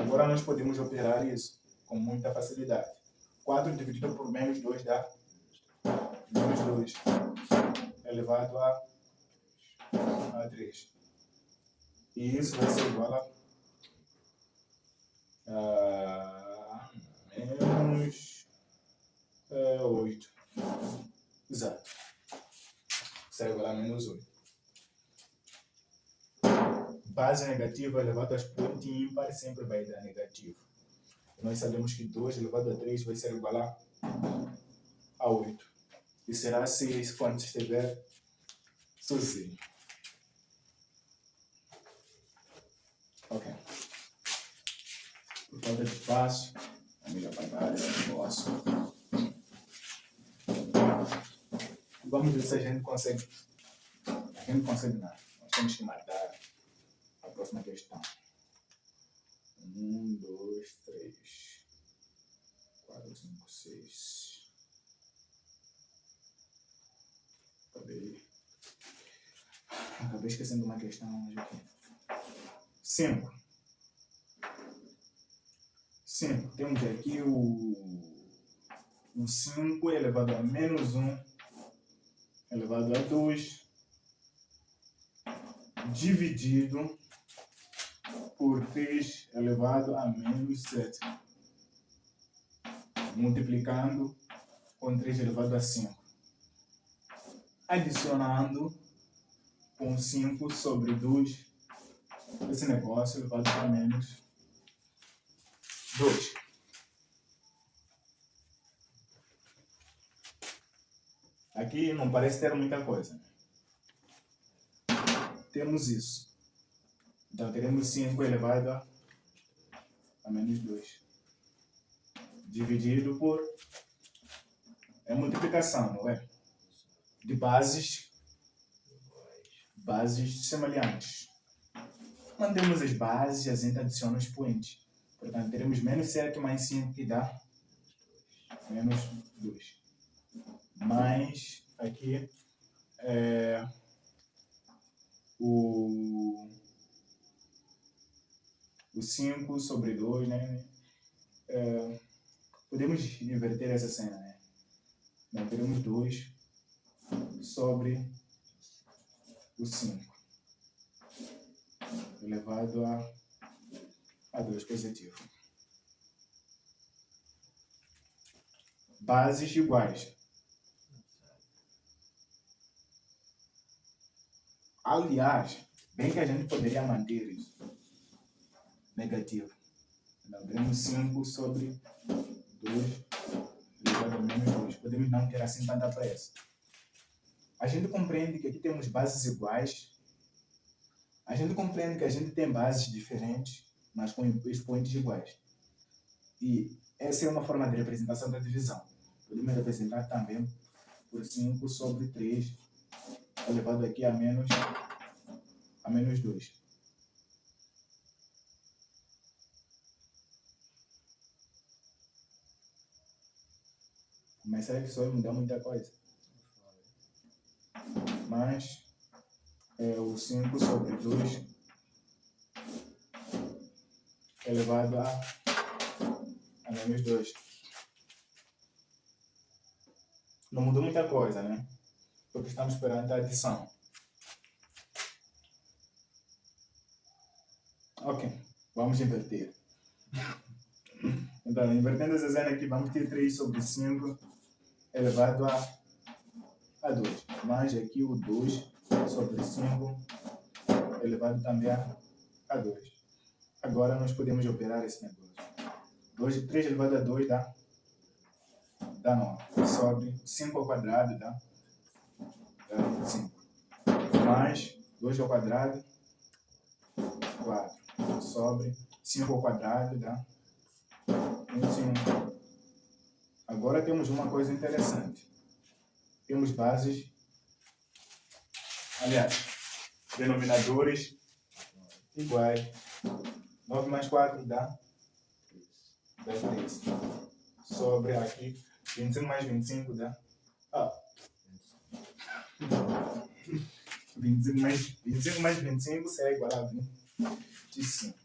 Agora, nós podemos operar isso com muita facilidade. 4 dividido por menos 2 dá menos 2 elevado a 3. E isso vai ser igual a menos 8. Exato. Será igual a menos 8. Base negativa elevado a expoente ímpar sempre vai dar negativo. Nós sabemos que 2 elevado a 3 vai ser igual a 8. E será 6 quando estiver sozinho. Ok. Por falta de espaço, vamos apagar esse negócio. Vamos ver se a gente consegue. A gente consegue nada. Nós temos que matar a próxima questão. 1, 2, 3, 4, 5, 6. Acabei esquecendo uma questão, mas aqui. 5. 5. Temos aqui o 5 elevado a menos 1 elevado a 2 dividido por 3 elevado a menos 7. Multiplicando com 3 elevado a 5. Adicionando com 5 sobre 2 esse negócio elevado a menos 2. Aqui não parece ter muita coisa. Temos isso. Então teremos 5 elevado a menos 2. Dividido por... É multiplicação, não é? De bases semelhantes. Mantemos as bases e a gente adiciona o expoente. Portanto, teremos menos 7 mais 5 que dá menos 2. Mais aqui o 5 sobre 2, né? Podemos inverter essa cena, né? Então, teremos 2 sobre o 5 elevado a 2 positivo. Bases iguais. Aliás, bem que a gente poderia manter isso negativo. Então, teremos 5 sobre 2 elevado a menos 2. Podemos não ter assim tanta pressa. A gente compreende que aqui temos bases iguais. A gente compreende que a gente tem bases diferentes, mas com expoentes iguais. E essa é uma forma de representação da divisão. Podemos representar também por 5 sobre 3 elevado aqui a menos 2. Mas será que isso vai mudar muita coisa? Mas o 5 sobre 2 elevado a menos 2. Não mudou muita coisa, né? Porque estamos perante a adição. Ok, vamos inverter. Então, invertendo essa cena aqui, vamos ter 3 sobre 5 elevado a 2. Mais aqui o 2 sobre 5 elevado também a 2. Agora nós podemos operar esse negócio. 3 elevado a 2 dá 9. Sobre 5 ao quadrado dá 5. Mais 2 ao quadrado, 4. Sobre 5 ao quadrado dá 25. Agora temos uma coisa interessante. Temos bases, aliás, denominadores iguais. 9 mais 4 dá 13. Sobre aqui, 25 mais 25 dá... 25 mais 25 será igual a 25.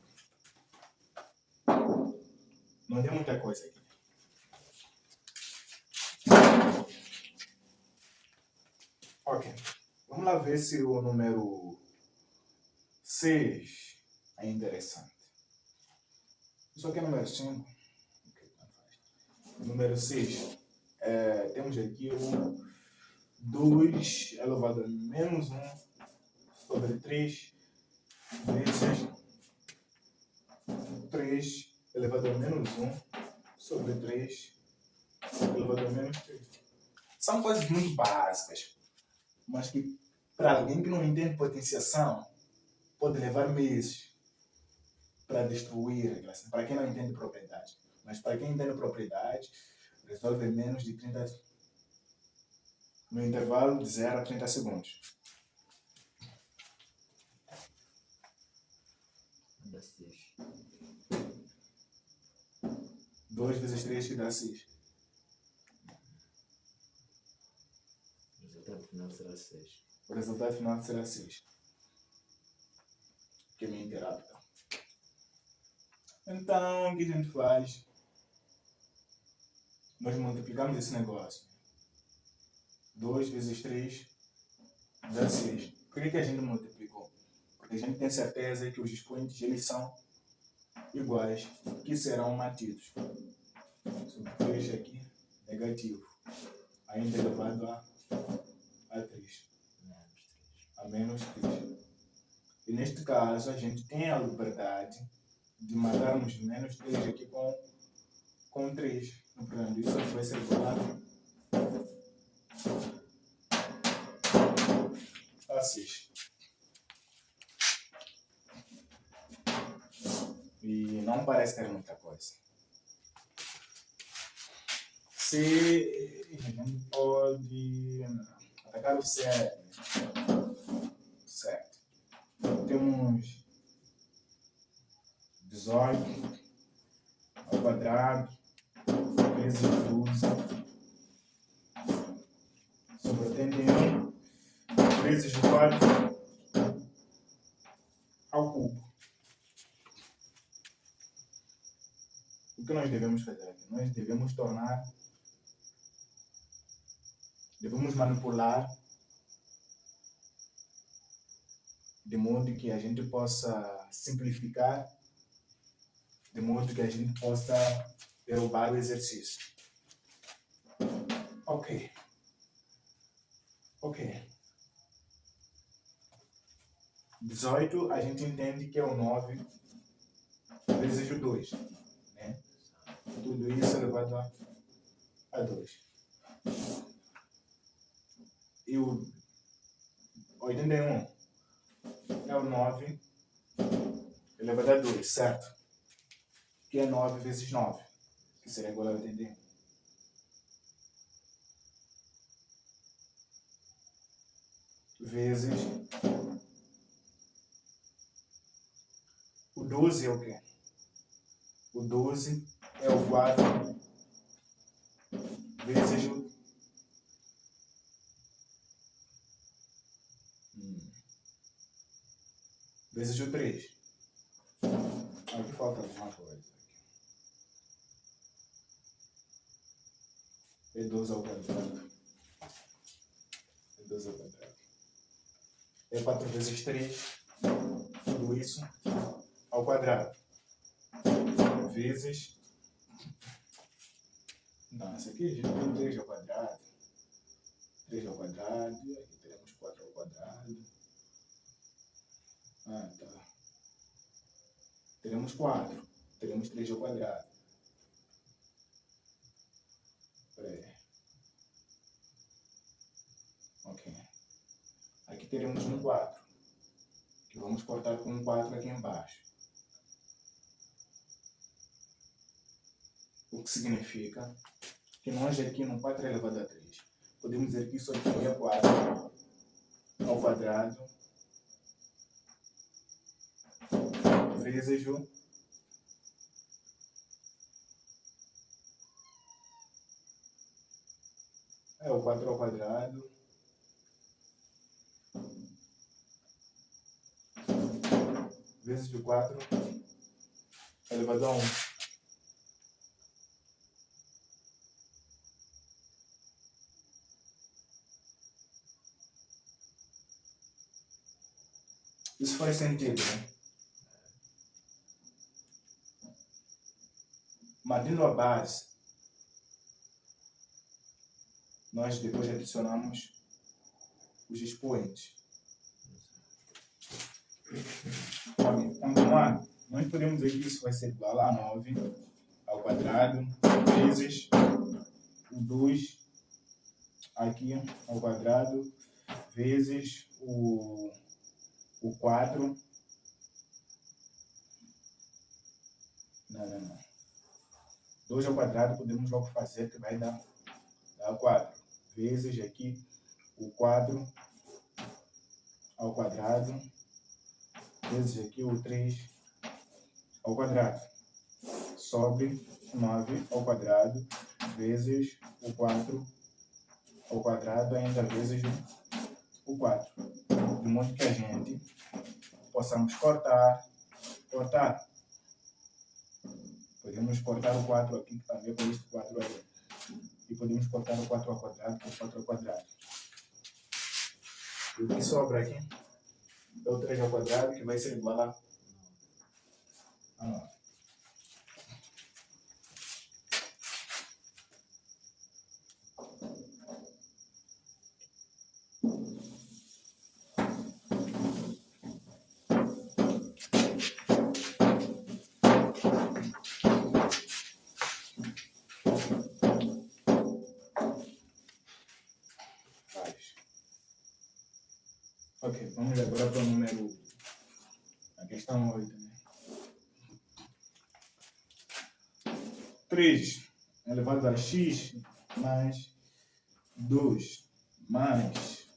Não tem muita coisa aqui. Ok. Vamos lá ver se o número 6 é interessante. Isso aqui é número 5. O número 6. temos aqui o 2 elevado a menos 1 sobre 3 vezes 3 elevado a menos 1 sobre 3 elevado a menos 3. São coisas muito básicas, mas que para alguém que não entende potenciação pode levar meses para destruir a equação. Para quem não entende propriedade. Mas para quem entende propriedade, resolve em menos de 30 no intervalo de 0 a 30 segundos. Dá 6. 2 vezes 3 que dá 6. O resultado final será 6. O resultado final será 6. Que é minha interápita. Então, o que a gente faz? Nós multiplicamos esse negócio. 2 vezes 3 dá 6. Por que a gente multiplicou? Porque a gente tem certeza que os expoentes eles são iguais, que serão mantidos. Sobre 3 aqui, negativo. Ainda elevado a 3. A menos 3. E neste caso, a gente tem a liberdade de matarmos menos 3 aqui com 3. Portanto, isso vai ser igual a 6. E não parece ter muita coisa. Se a gente pode atacar o certo. Temos 18 ao quadrado vezes 12 sobre 81 vezes 4 ao cubo. O que nós devemos fazer aqui? Nós devemos manipular de modo que a gente possa simplificar, de modo que a gente possa derrubar o exercício. Ok. 18 a gente entende que é o 9 vezes o 2. Né? Tudo isso elevado a 2. E o 81 é o 9 elevado a 2, certo? Que é 9 vezes 9, que seria igual a 81. Vezes o 12 é o quê? O 12 é o 4 vezes o... vezes o 3. Aqui falta alguma coisa. É 12 ao quadrado. É 12 ao quadrado. É 4 vezes 3. Tudo isso ao quadrado. Vezes... Não, essa aqui a gente tem 3 ao quadrado. 3 ao quadrado. Aqui teremos 4 ao quadrado. Ah, tá. Teremos 4. Teremos 3 ao quadrado. Ok. Aqui teremos um 4. Que vamos cortar com um 4 aqui embaixo. O que significa que nós aqui no 4 elevado a 3 podemos dizer que isso aqui é 4 ao quadrado vezes o... é o 4 ao quadrado vezes o 4 elevado a 1. Isso faz sentido, né? Mantendo a base, nós depois adicionamos os expoentes. Continuando, nós podemos dizer que isso vai ser igual a 9 ao quadrado vezes o 2 aqui ao quadrado vezes o 4. Não. 2 ao quadrado podemos logo fazer que vai dar 4 vezes aqui o 4 ao quadrado vezes aqui o 3 ao quadrado sobre 9 ao quadrado vezes o 4 ao quadrado ainda vezes o 4. De modo que a gente possamos cortar. Podemos cortar o 4 aqui, que também por isso 4 aí. E podemos cortar o 4 ao quadrado por 4 ao quadrado. E o que sobra aqui é o 3 ao quadrado, que vai ser igual a 9. Ok, vamos agora para o número. A questão 8. Né? 3 elevado a x mais 2 mais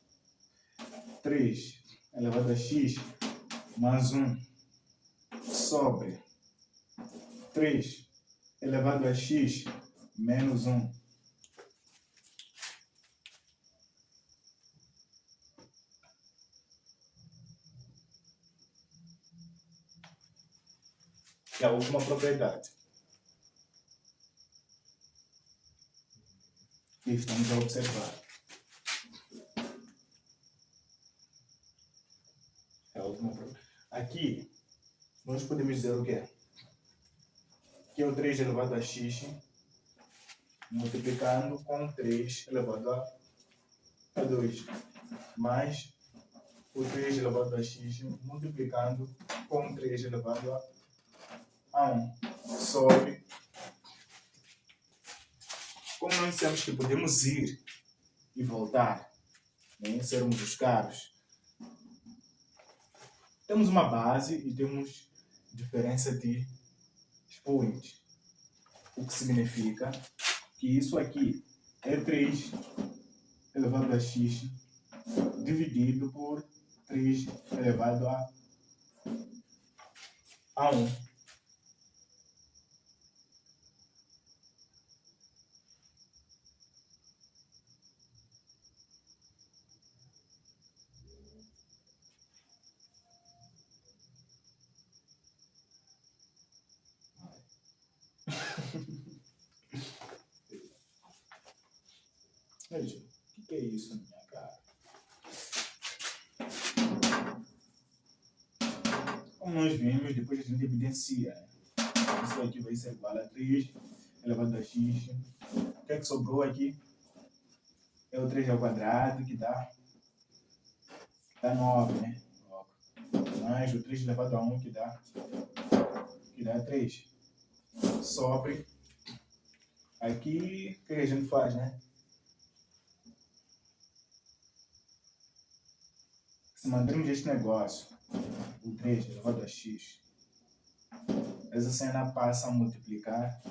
3 elevado a x mais 1 sobre 3 elevado a x menos 1. Que é a última propriedade que estamos a observar. É a última propriedade. Aqui, nós podemos dizer o quê? Que é o 3 elevado a x multiplicando com 3 elevado a 2, mais o 3 elevado a x multiplicando com 3 elevado a 1, sobre. Como nós dissemos que podemos ir e voltar, né, sermos os caros, temos uma base e temos diferença de expoentes, o que significa que isso aqui é 3 elevado a x dividido por 3 elevado a 1. Veja, o que é isso, minha cara? Como nós vimos, depois a gente evidencia. Né? Isso aqui vai ser igual a 3 elevado a x. O que é que sobrou aqui? É o 3 ao quadrado, que dá 9, né? Mais o 3 elevado a 1, que dá 3. Sobre. Aqui, o que a gente faz, né? Se mantermos este negócio, o 3 elevado a x, essa cena passa a multiplicar,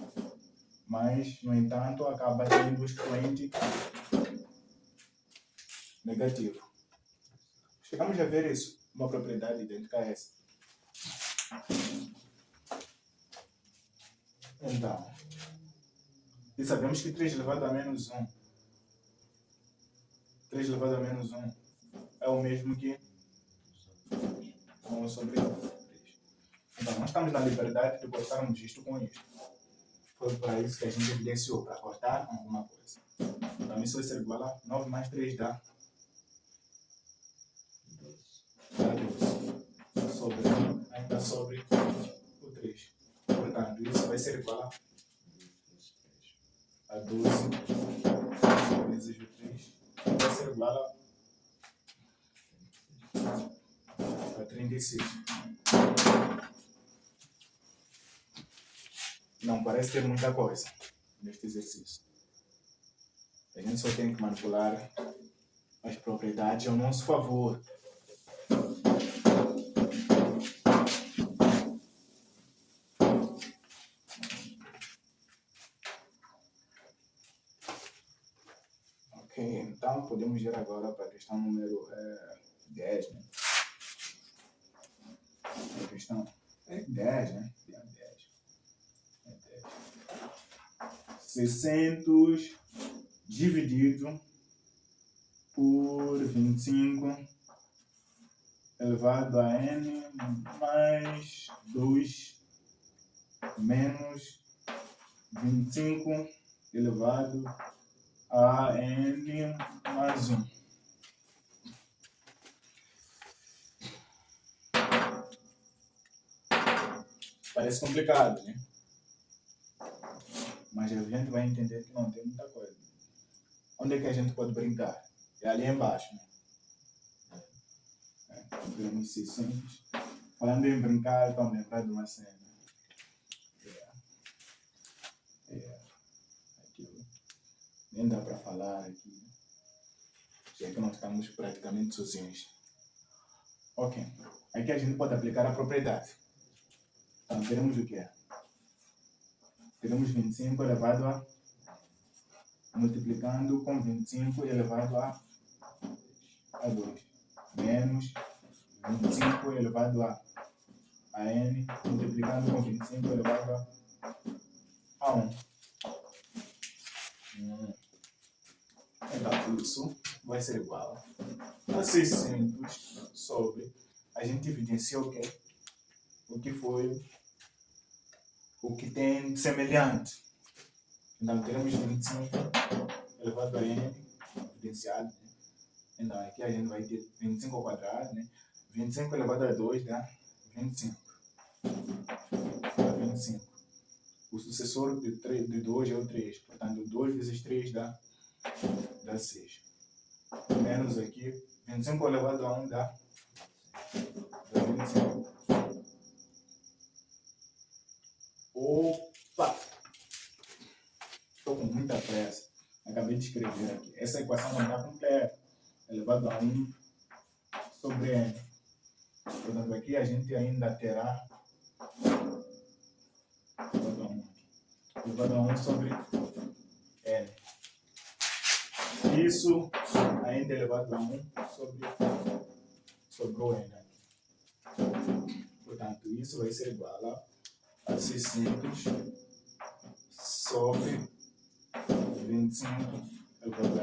mas, no entanto, acaba tendo o expoente negativo. Chegamos a ver isso, uma propriedade idêntica a essa. Então, e sabemos que 3 elevado a menos 1, 3 elevado a menos 1 é o mesmo que 1 sobre 3. Então, nós estamos na liberdade de cortarmos isto com isto. Foi para isso que a gente evidenciou, para cortar alguma coisa. Então, isso vai ser igual a 9 mais 3 dá 12. Sobre, ainda sobre o 3. Portanto, isso vai ser igual a 12 vezes o 3 vai ser igual a 36. Não parece ter muita coisa neste exercício. A gente só tem que manipular as propriedades ao nosso favor. Ok, então podemos ir agora para a questão número 10, né? A questão é 10, né? É 10. 600 dividido por 25 elevado a n mais 2 menos 25 elevado a n mais 1. Parece complicado, né? Mas a gente vai entender que não tem muita coisa. Onde é que a gente pode brincar? É ali embaixo, né? Vemos 600. Falando em brincar, estão lembrando de uma cena. Aquilo. Nem dá para falar aqui. Já que nós estamos praticamente sozinhos. Ok. Aqui a gente pode aplicar a propriedade. Então, teremos o quê? Teremos 25 elevado a... multiplicando com 25 elevado a 2. Menos 25 elevado a n, multiplicando com 25 elevado a 1. Então, isso vai ser igual a 600 sobre... A gente evidenciou o quê? O que foi... O que tem semelhante. Então, teremos 25 elevado a n evidenciado. Né? Então, aqui a gente vai ter 25 ao quadrado, né? 25 elevado a 2 dá 25. Dá 25. O sucessor de 2 é o 3. Portanto, 2 vezes 3 dá 6. Menos aqui, 25 elevado a 1 dá 25. Opa! Estou com muita pressa. Acabei de escrever aqui. Essa equação não está completa. Elevado a 1 sobre n. Portanto, aqui a gente ainda terá elevado a 1 sobre n. Isso ainda é elevado a 1 sobre o n. Portanto, isso vai ser igual a 600 sobre 25 elevado